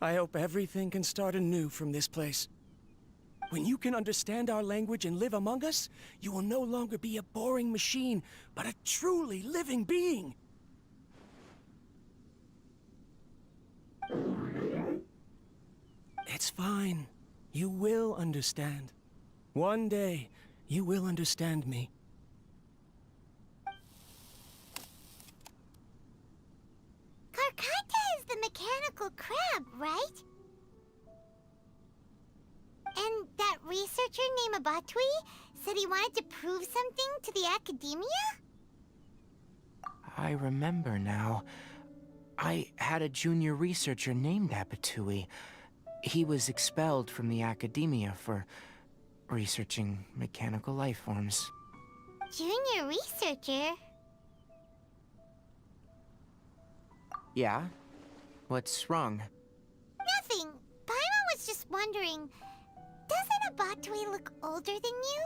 I hope everything can start anew from this place. When you can understand our language and live among us, you will no longer be a boring machine, but a truly living being. It's fine. You will understand. One day, you will understand me. Karkata is the mechanical crab, right? And that researcher named Abatui said he wanted to prove something to the Academia? I remember now. I had a junior researcher named Abatui. He was expelled from the Academia for researching mechanical life forms. Junior researcher? Yeah? What's wrong? Nothing. Paimon was just wondering, doesn't Abatui look older than you?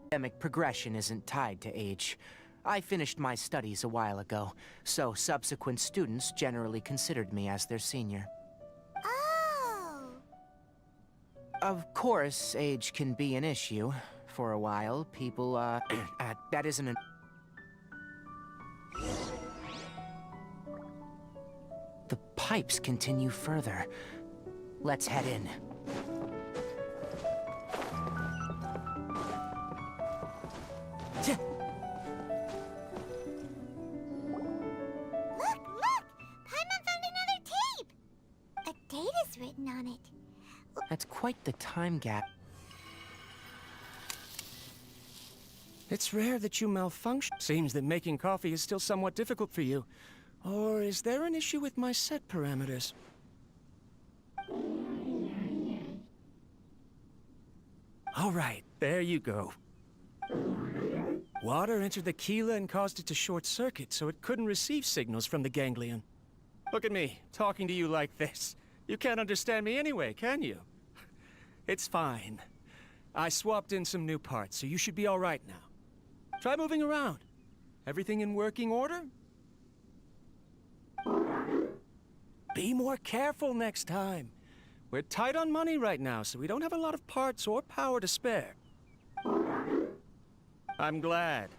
Academic progression isn't tied to age. I finished my studies a while ago, so subsequent students generally considered me as their senior. Oh. Of course, age can be an issue. For a while, people, that isn't an... The pipes continue further. Let's head in. Look! Paimon found another tape! A date is written on it. That's quite the time gap. It's rare that you malfunction. Seems that making coffee is still somewhat difficult for you. Or is there an issue with my set parameters? All right, there you go. Water entered the Keela and caused it to short-circuit, so it couldn't receive signals from the ganglion. Look at me, talking to you like this. You can't understand me anyway, can you? It's fine. I swapped in some new parts, so you should be all right now. Try moving around. Everything in working order? Be more careful next time. We're tight on money right now, so we don't have a lot of parts or power to spare. I'm glad.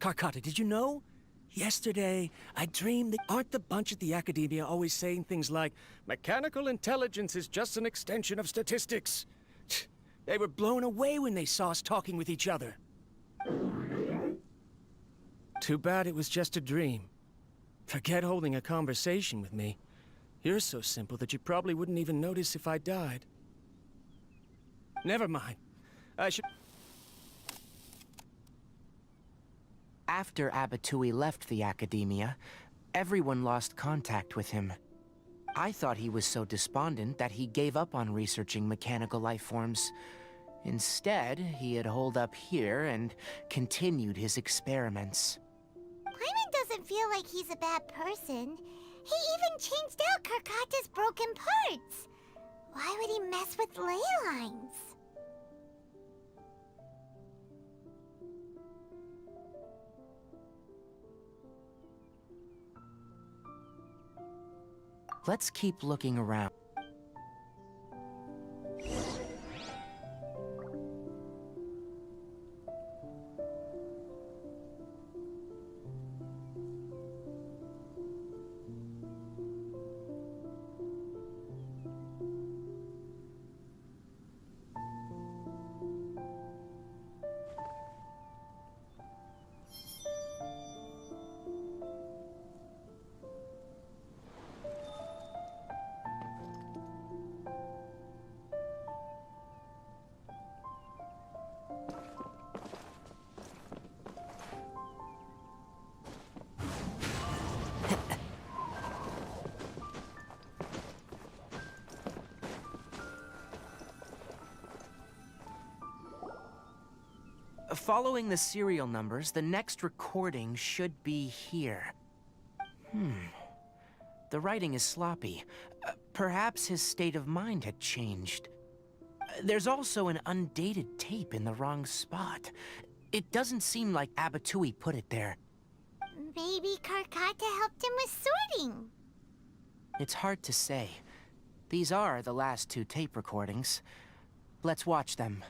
Karkata, did you know? Yesterday, I dreamed that aren't the bunch at the Academia always saying things like, mechanical intelligence is just an extension of statistics? They were blown away when they saw us talking with each other. Too bad it was just a dream. Forget holding a conversation with me. You're so simple that you probably wouldn't even notice if I died. Never mind. I should... After Abatui left the Academia, everyone lost contact with him. I thought he was so despondent that he gave up on researching mechanical life forms. Instead, he had holed up here and continued his experiments. Paimon doesn't feel like he's a bad person. He even changed out Karkata's broken parts. Why would he mess with ley lines? Let's keep looking around. Following the serial numbers, the next recording should be here. The writing is sloppy. Perhaps his state of mind had changed. There's also an undated tape in the wrong spot. It doesn't seem like Abatui put it there. Maybe Karkata helped him with sorting. It's hard to say. These are the last 2 tape recordings. Let's watch them.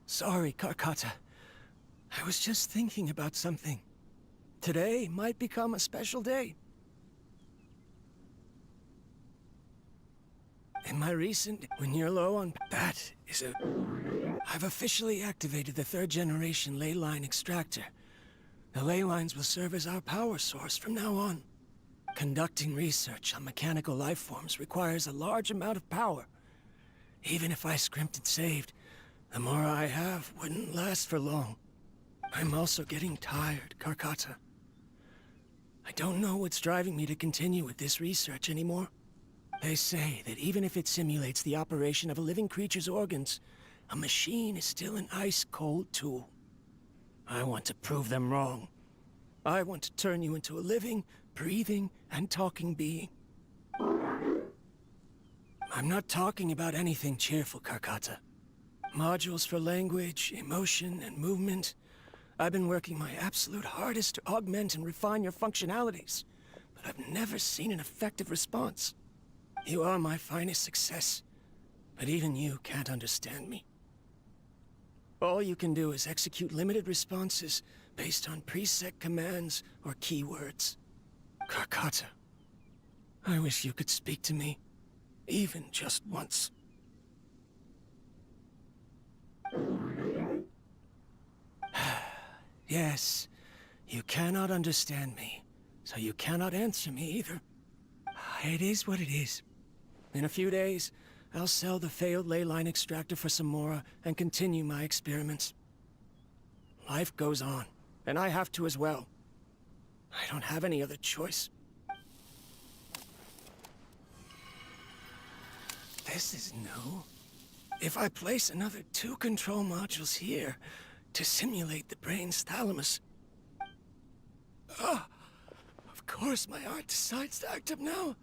Sorry, Karkata. I was just thinking about something. Today might become a special day. In my recent, when you're low on, that is a... I've officially activated the 3rd generation ley line extractor. The ley lines will serve as our power source from now on. Conducting research on mechanical life forms requires a large amount of power. Even if I scrimped and saved, the more I have wouldn't last for long. I'm also getting tired, Karkata. I don't know what's driving me to continue with this research anymore. They say that even if it simulates the operation of a living creature's organs, a machine is still an ice-cold tool. I want to prove them wrong. I want to turn you into a living, breathing, and talking being. I'm not talking about anything cheerful, Karkata. Modules for language, emotion, and movement. I've been working my absolute hardest to augment and refine your functionalities, but I've never seen an effective response. You are my finest success, but even you can't understand me. All you can do is execute limited responses based on preset commands or keywords. Karkata, I wish you could speak to me, even just once. Yes, you cannot understand me, so you cannot answer me either. It is what it is. In a few days, I'll sell the failed ley line extractor for some more and continue my experiments. Life goes on, and I have to as well. I don't have any other choice. This is new. If I place another 2 control modules here to simulate the brain's thalamus... Of course my heart decides to act up now.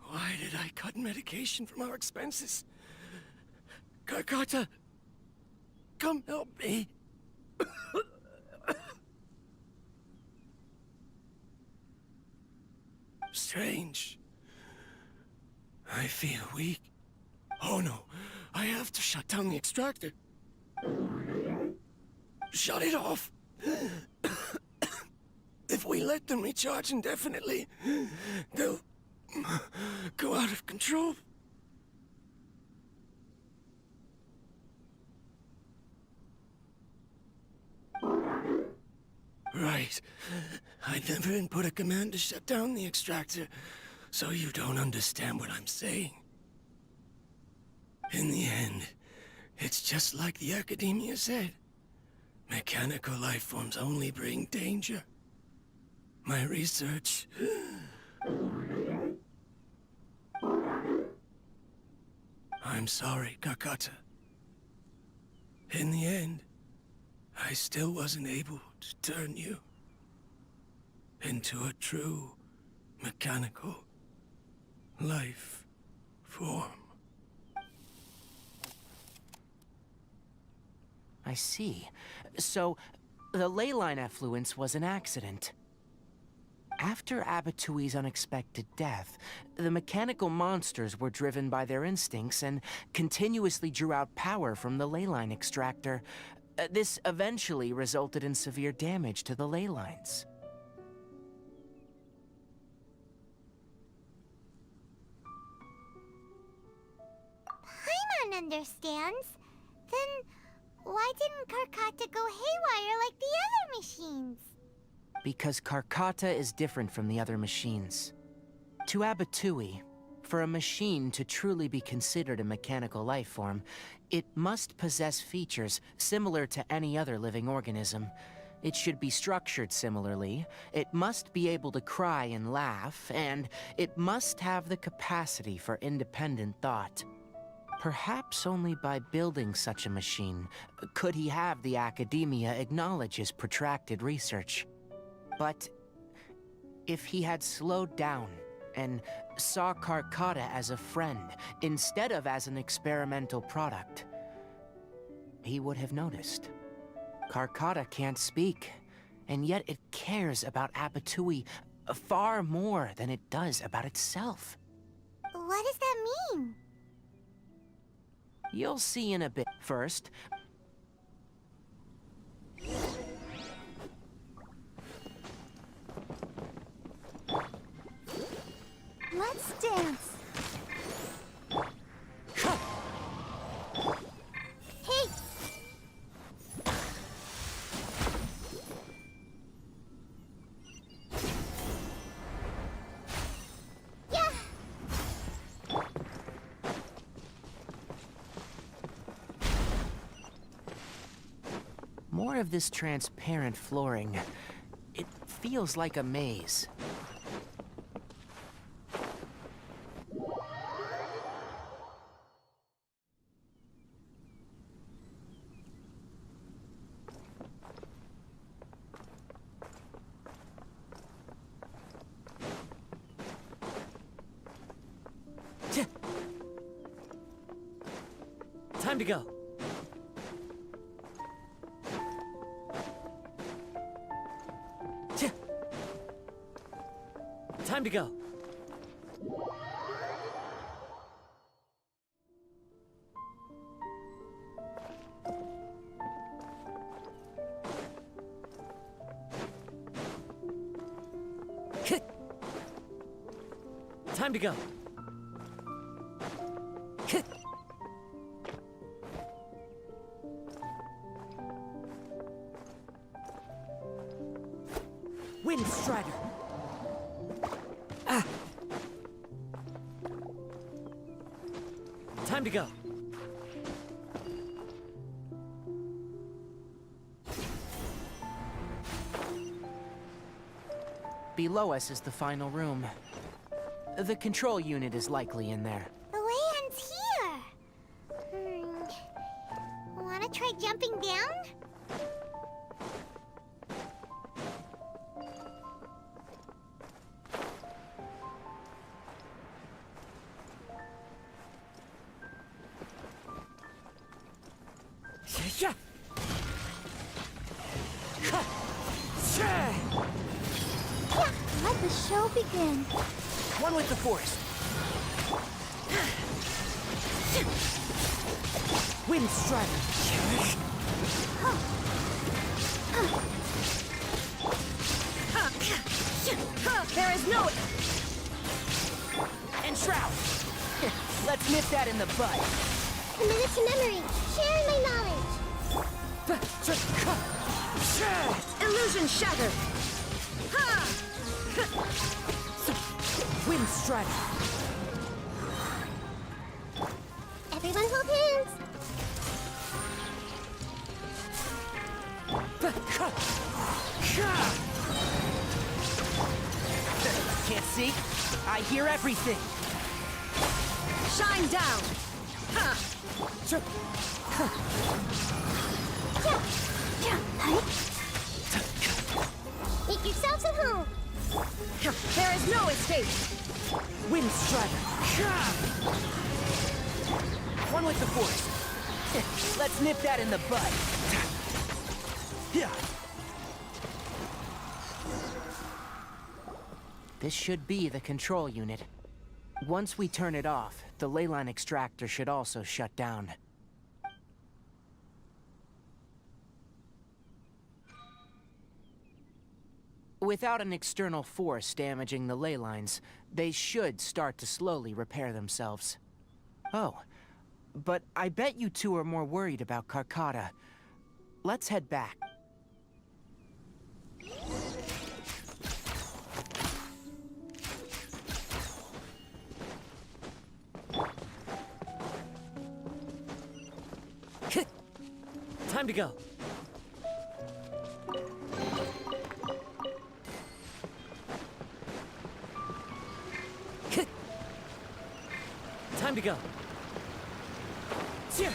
Why did I cut medication from our expenses? Karkata, come help me. Strange. I feel weak. Oh no, I have to shut down the extractor. Shut it off. If we let them recharge indefinitely, they'll go out of control. Right. I never input a command to shut down the extractor, so you don't understand what I'm saying. In the end, it's just like the academia said. Mechanical life forms only bring danger. My research... I'm sorry, Karkata. In the end, I still wasn't able to turn you into a true mechanical life form. I see. So, the ley line effluence was an accident. After Abatui's unexpected death, the mechanical monsters were driven by their instincts and continuously drew out power from the ley line extractor. This eventually resulted in severe damage to the ley lines. Paimon understands. Then why didn't Karkata go haywire like the other machines? Because Karkata is different from the other machines. To Abatui, for a machine to truly be considered a mechanical life form, it must possess features similar to any other living organism. It should be structured similarly. It must be able to cry and laugh, and it must have the capacity for independent thought. Perhaps only by building such a machine could he have the academia acknowledge his protracted research. But if he had slowed down and saw Karkata as a friend instead of as an experimental product, he would have noticed. Karkata can't speak, and yet it cares about Abatui far more than it does about itself. What does that mean? You'll see in a bit. First, Let's dance. Hey! Yeah! more of this transparent flooring. It feels like a maze. Time to go. Time to go. Time to go. Wind Strider. Ah. Time to go. Below us is the final room. The control unit is likely in there. The way ends here. Wanna try jumping down? Let the show begin. One with the forest. Wind Strider. There is no... And Shroud. Let's nip that in the bud. Committed to memory. Sharing my knowledge. Illusion Shatter! Wind Strider. Everyone hold hands. Can't see? I hear everything. Shine down! Make yourselves at home. There is no escape! Wind Strider. One with the force. Let's nip that in the bud. This should be the control unit. Once we turn it off, the leyline extractor should also shut down. Without an external force damaging the ley lines, they should start to slowly repair themselves. Oh, but I bet you two are more worried about Karkata. Let's head back. Time to go. to go. Phew.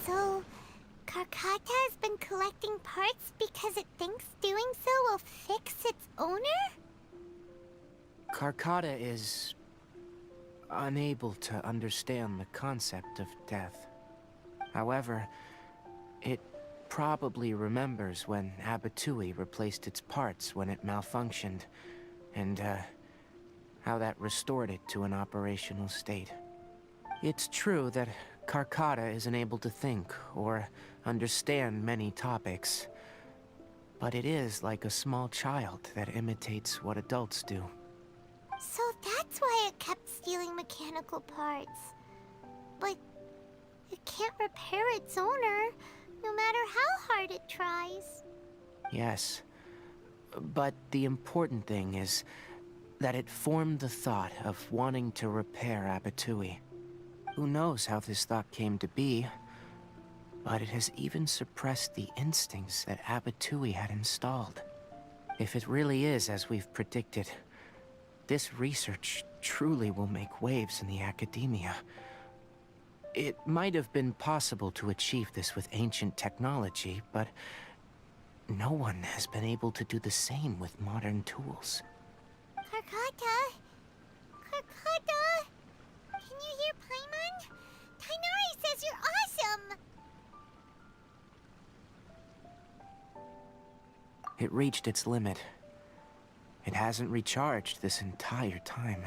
So, Karkata has been collecting parts because it thinks doing so will fix its owner? Karkata is unable to understand the concept of death. However, it probably remembers when Abatui replaced its parts when it malfunctioned, and how that restored it to an operational state. It's true that Karkata isn't able to think or understand many topics, but it is like a small child that imitates what adults do. So that's why it kept stealing mechanical parts. But it can't repair its owner, no matter how hard it tries. Yes, but the important thing is that it formed the thought of wanting to repair Abatui. Who knows how this thought came to be, but it has even suppressed the instincts that Abatui had installed. If it really is as we've predicted, this research truly will make waves in the academia. It might have been possible to achieve this with ancient technology, but no one has been able to do the same with modern tools. Karkata? Karkata? Can you hear Paimon? Tainari says you're awesome! It reached its limit. It hasn't recharged this entire time,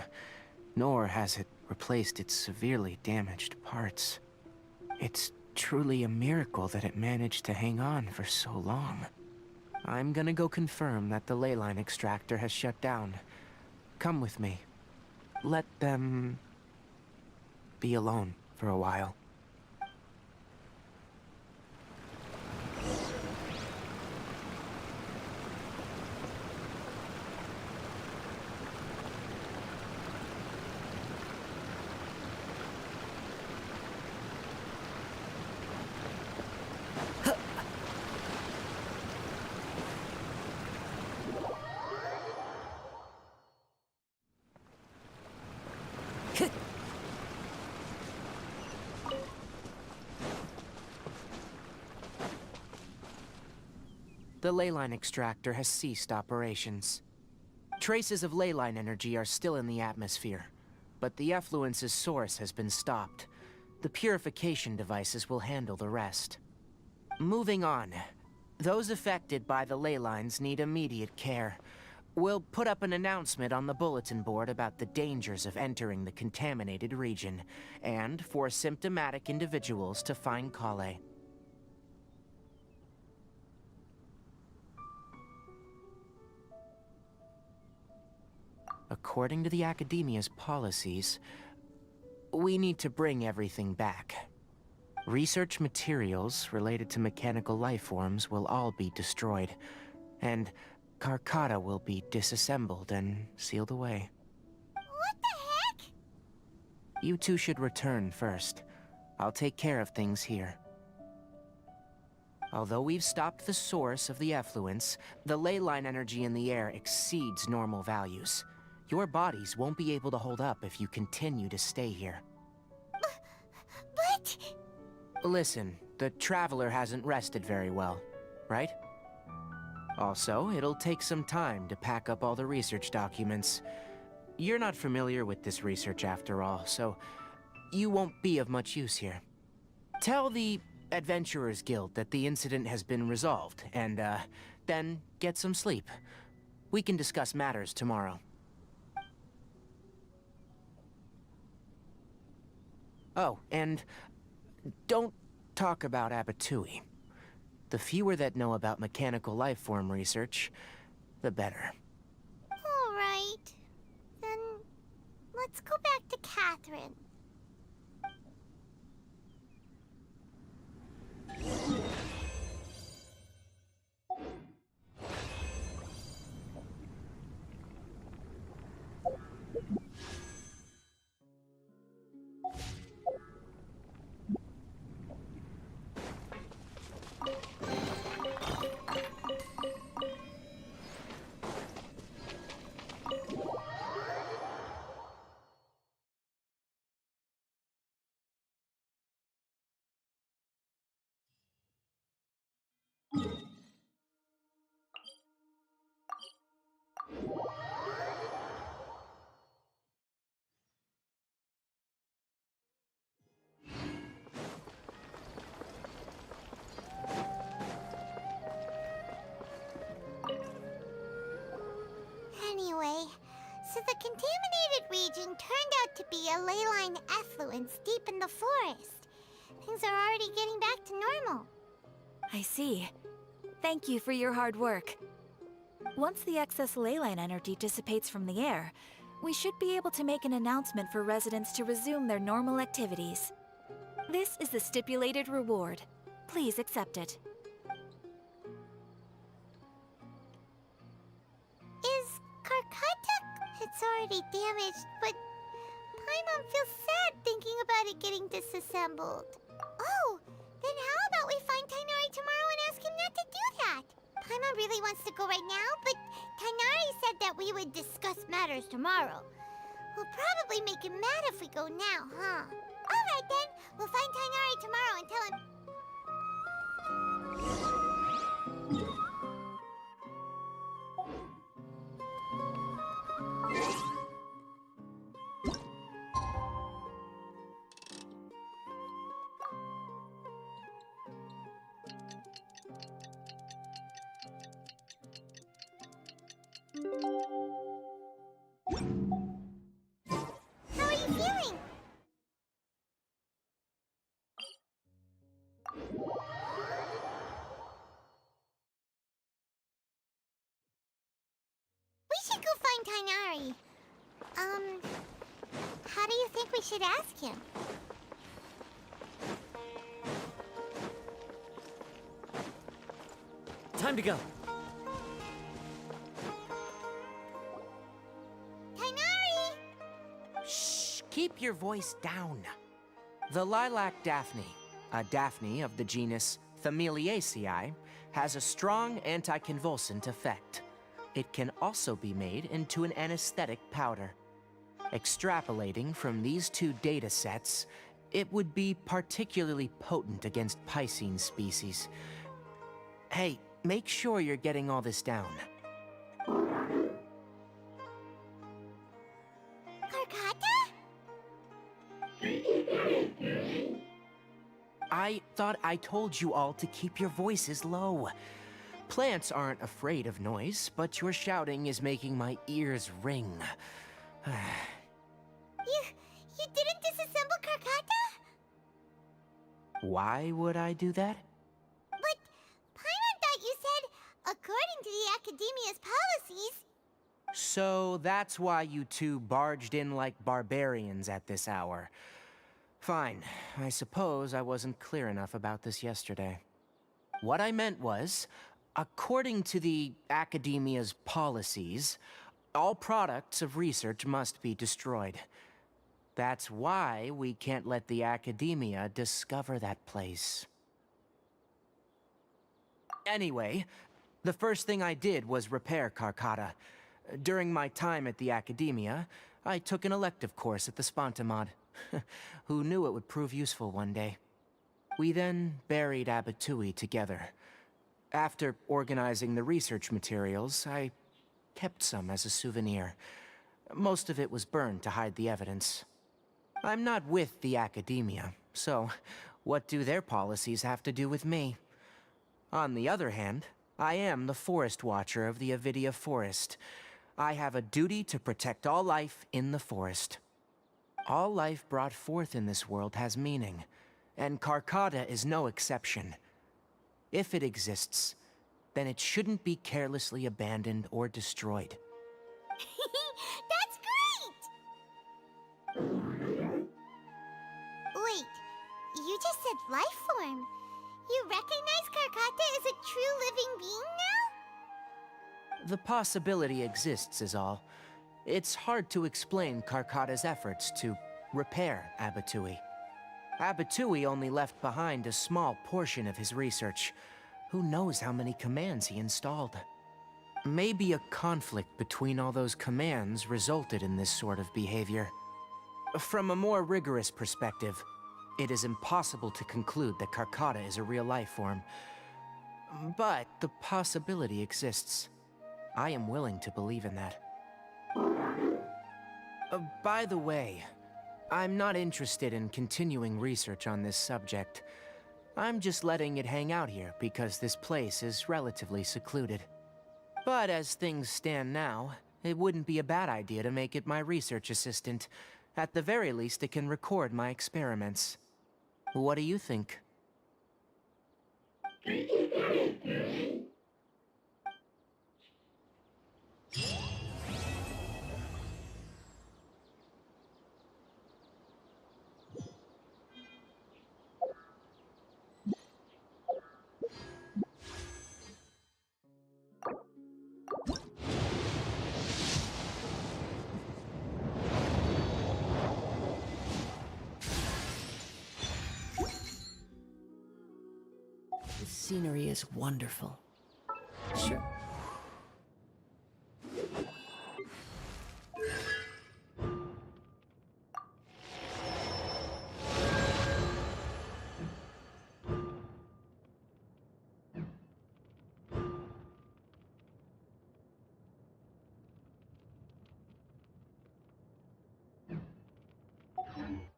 nor has it replaced its severely damaged parts. It's truly a miracle that it managed to hang on for so long. I'm gonna go confirm that the ley line extractor has shut down. Come with me. Let them be alone for a while. The ley line extractor has ceased operations. Traces of ley line energy are still in the atmosphere, but the effluence's source has been stopped. The purification devices will handle the rest. Moving on. Those affected by the ley lines need immediate care. We'll put up an announcement on the bulletin board about the dangers of entering the contaminated region, and for symptomatic individuals to find Kale. According to the Academia's policies, we need to bring everything back. Research materials related to mechanical life forms will all be destroyed, and Karkata will be disassembled and sealed away. What the heck? You two should return first. I'll take care of things here. Although we've stopped the source of the effluence, the ley line energy in the air exceeds normal values. Your bodies won't be able to hold up if you continue to stay here. But... Listen, the Traveler hasn't rested very well, right? Also, it'll take some time to pack up all the research documents. You're not familiar with this research after all, so you won't be of much use here. Tell the Adventurers Guild that the incident has been resolved, and, then get some sleep. We can discuss matters tomorrow. Oh, and don't talk about Abatui. The fewer that know about mechanical lifeform research, the better. All right. Then let's go back to Catherine. Anyway, so the contaminated region turned out to be a ley line effluence deep in the forest. Things are already getting back to normal. I see. Thank you for your hard work. Once the excess ley line energy dissipates from the air, we should be able to make an announcement for residents to resume their normal activities. This is the stipulated reward. Please accept it. Is Karkata? It's already damaged, but Paimon feels sad thinking about it getting disassembled. Oh, then how about we find Tighnari tomorrow and ask him not to do that? Paimon really wants to go right now, but Tighnari said that we would discuss matters tomorrow. We'll probably make him mad if we go now, huh? Alright then, we'll find Tighnari tomorrow and tell him... How are you feeling? We should go find Tighnari. How do you think we should ask him? Time to go. Tighnari! Shh! Keep your voice down. The lilac daphne, a daphne of the genus Thameliaceae, has a strong anticonvulsant effect. It can also be made into an anesthetic powder. Extrapolating from these two data sets, it would be particularly potent against Piscine species. Hey, make sure you're getting all this down. Karkata? I thought I told you all to keep your voices low. Plants aren't afraid of noise, but your shouting is making my ears ring. You didn't disassemble Karkata? Why would I do that? But Paimon thought you said, according to the Academia's policies... So that's why you two barged in like barbarians at this hour. Fine. I suppose I wasn't clear enough about this yesterday. What I meant was, according to the Academia's policies, all products of research must be destroyed. That's why we can't let the Academia discover that place. Anyway, the first thing I did was repair Karkata. During my time at the Academia, I took an elective course at the Spontamod. Who knew it would prove useful one day? We then buried Abatui together. After organizing the research materials, I kept some as a souvenir. Most of it was burned to hide the evidence. I'm not with the Academia, so what do their policies have to do with me? On the other hand, I am the Forest Watcher of the Avidia Forest. I have a duty to protect all life in the forest. All life brought forth in this world has meaning, and Karkata is no exception. If it exists, then it shouldn't be carelessly abandoned or destroyed. That's great! Wait, you just said life form. You recognize Karkata as a true living being now? The possibility exists is all. It's hard to explain Karkata's efforts to repair Abatui. Abatui only left behind a small portion of his research. Who knows how many commands he installed? Maybe a conflict between all those commands resulted in this sort of behavior. From a more rigorous perspective, it is impossible to conclude that Karkata is a real life form. But the possibility exists. I am willing to believe in that. By the way, I'm not interested in continuing research on this subject. I'm just letting it hang out here because this place is relatively secluded. But as things stand now, it wouldn't be a bad idea to make it my research assistant. At the very least, it can record my experiments. What do you think? The scenery is wonderful. Sure.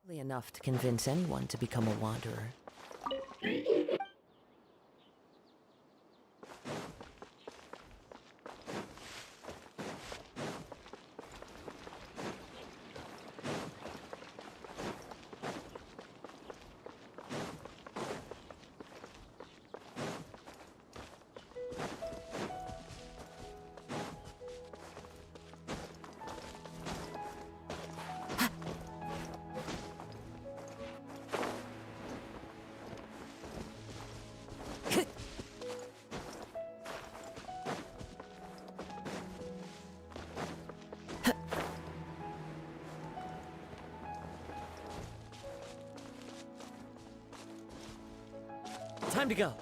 Enough to convince anyone to become a wanderer. Time to go.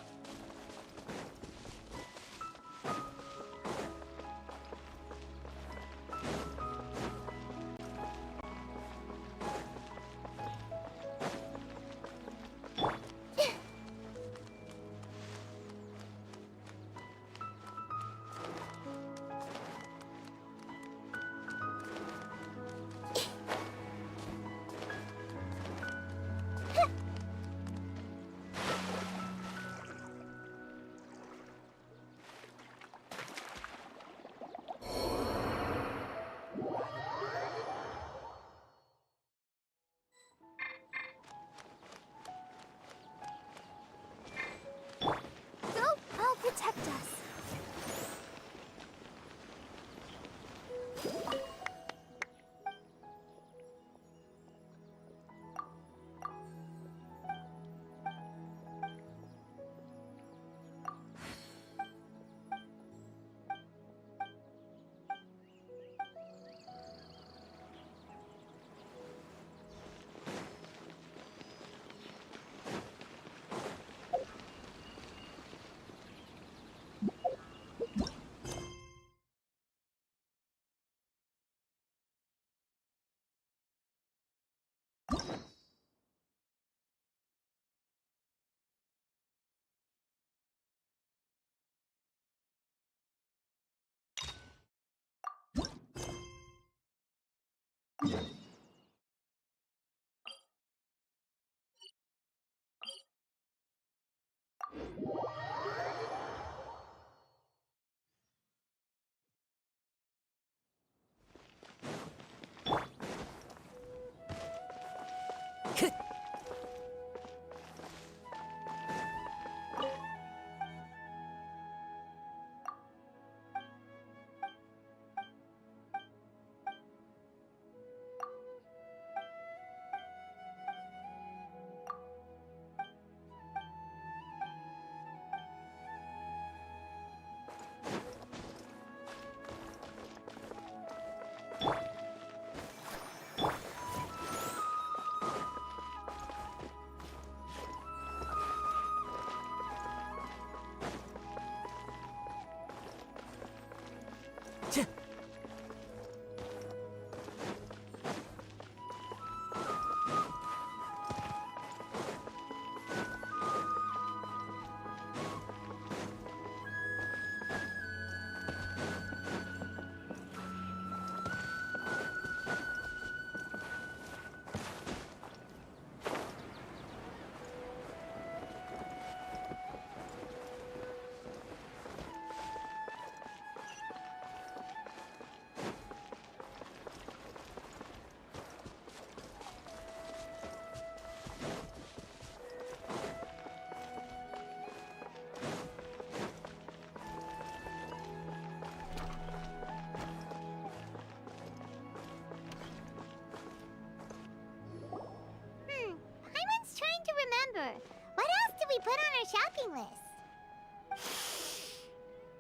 Paimon's trying to remember. What else did we put on our shopping list?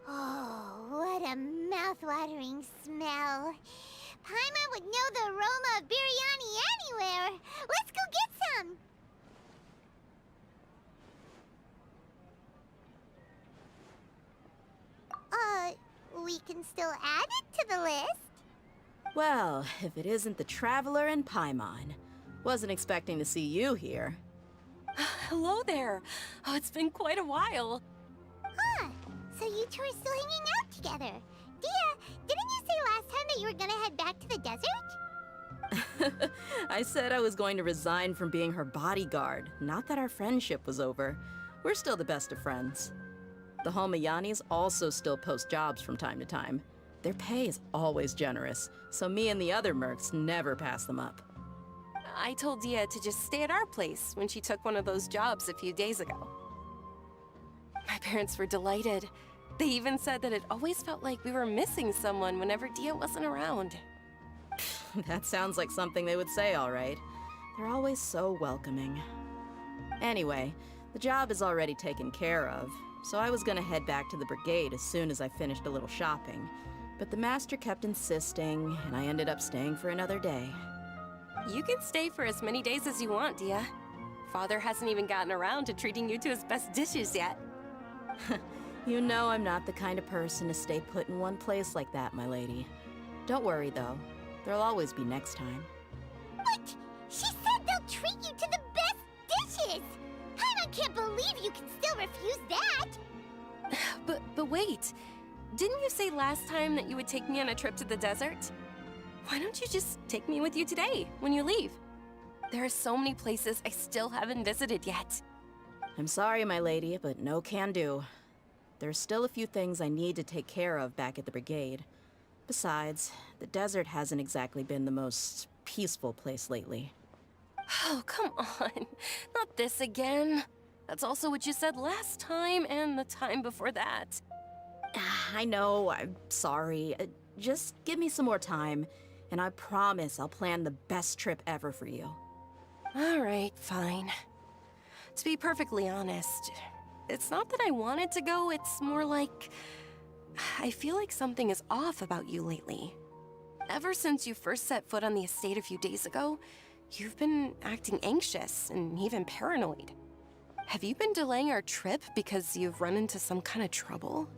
Oh, what a mouth-watering smell. Paimon would know the aroma of biryani anywhere. Let's go get some. We can still add it to the list. Well, if it isn't the Traveler and Paimon. Wasn't expecting to see you here. Hello there. Oh, it's been quite a while. Huh. So you two are still hanging out together. Dia, didn't you say last time that you were gonna head back to the desert? I said I was going to resign from being her bodyguard, not that our friendship was over. We're still the best of friends. The Homayanis also still post jobs from time to time. Their pay is always generous, so me and the other mercs never pass them up. I told Dia to just stay at our place when she took one of those jobs a few days ago. My parents were delighted. They even said that it always felt like we were missing someone whenever Dia wasn't around. That sounds like something they would say, all right. They're always so welcoming. Anyway, the job is already taken care of, so I was gonna head back to the brigade as soon as I finished a little shopping. But the master kept insisting, and I ended up staying for another day. You can stay for as many days as you want, Dia. Father hasn't even gotten around to treating you to his best dishes yet. You know I'm not the kind of person to stay put in one place like that, my lady. Don't worry, though. There'll always be next time. What? She said they'll treat you to the best dishes! Paimon can't believe you can still refuse that! But wait. Didn't you say last time that you would take me on a trip to the desert? Why don't you just take me with you today, when you leave? There are so many places I still haven't visited yet. I'm sorry, my lady, but no can do. There's still a few things I need to take care of back at the brigade. Besides, the desert hasn't exactly been the most peaceful place lately. Oh, come on. Not this again. That's also what you said last time and the time before that. I know, I'm sorry. Just give me some more time, and I promise I'll plan the best trip ever for you. All right, fine. To be perfectly honest, it's not that I wanted to go, it's more like... I feel like something is off about you lately. Ever since you first set foot on the estate a few days ago, you've been acting anxious and even paranoid. Have you been delaying our trip because you've run into some kind of trouble?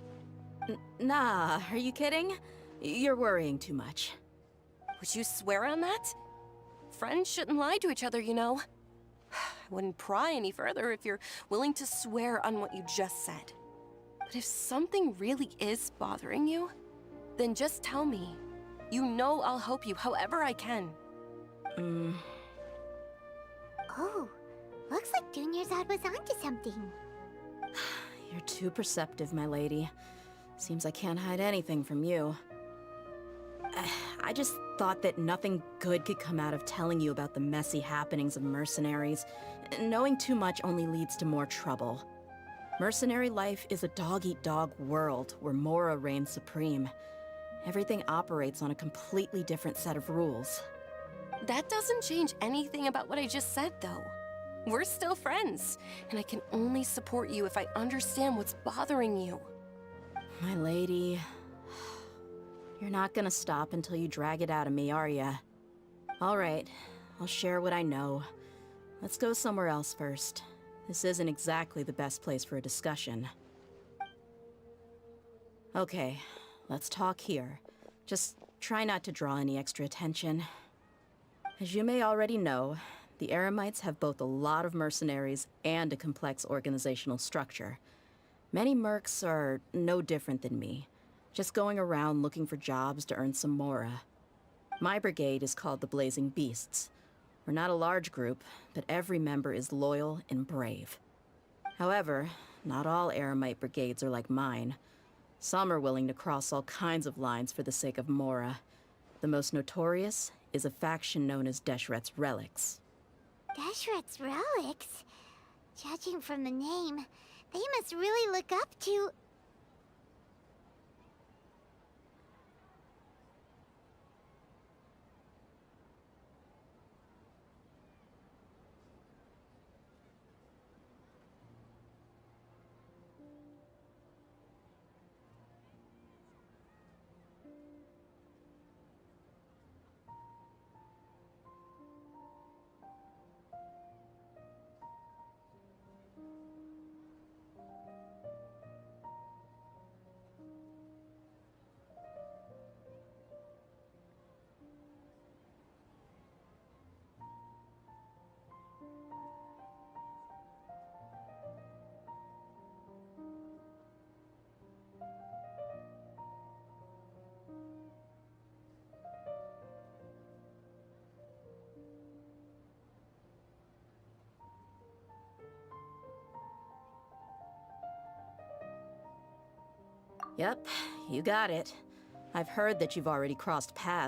Nah, are you kidding? You're worrying too much. Would you swear on that? Friends shouldn't lie to each other, you know. I wouldn't pry any further if you're willing to swear on what you just said. But if something really is bothering you, then just tell me. You know I'll help you however I can. Oh, looks like Dunyarzad was onto something. You're too perceptive, my lady. Seems I can't hide anything from you. I just thought that nothing good could come out of telling you about the messy happenings of mercenaries. Knowing too much only leads to more trouble. Mercenary life is a dog-eat-dog world where Mora reigns supreme. Everything operates on a completely different set of rules. That doesn't change anything about what I just said, though. We're still friends, and I can only support you if I understand what's bothering you. My lady, you're not gonna stop until you drag it out of me, are ya? All right, I'll share what I know. Let's go somewhere else first. This isn't exactly the best place for a discussion. Okay, let's talk here. Just try not to draw any extra attention. As you may already know, the Eremites have both a lot of mercenaries and a complex organizational structure. Many mercs are no different than me, just going around looking for jobs to earn some mora. My brigade is called the Blazing Beasts. We're not a large group, but every member is loyal and brave. However, not all Eremite brigades are like mine. Some are willing to cross all kinds of lines for the sake of mora. The most notorious is a faction known as Deshret's Relics. Deshret's Relics? Judging from the name, they must really look up to... Yep, you got it. I've heard that you've already crossed paths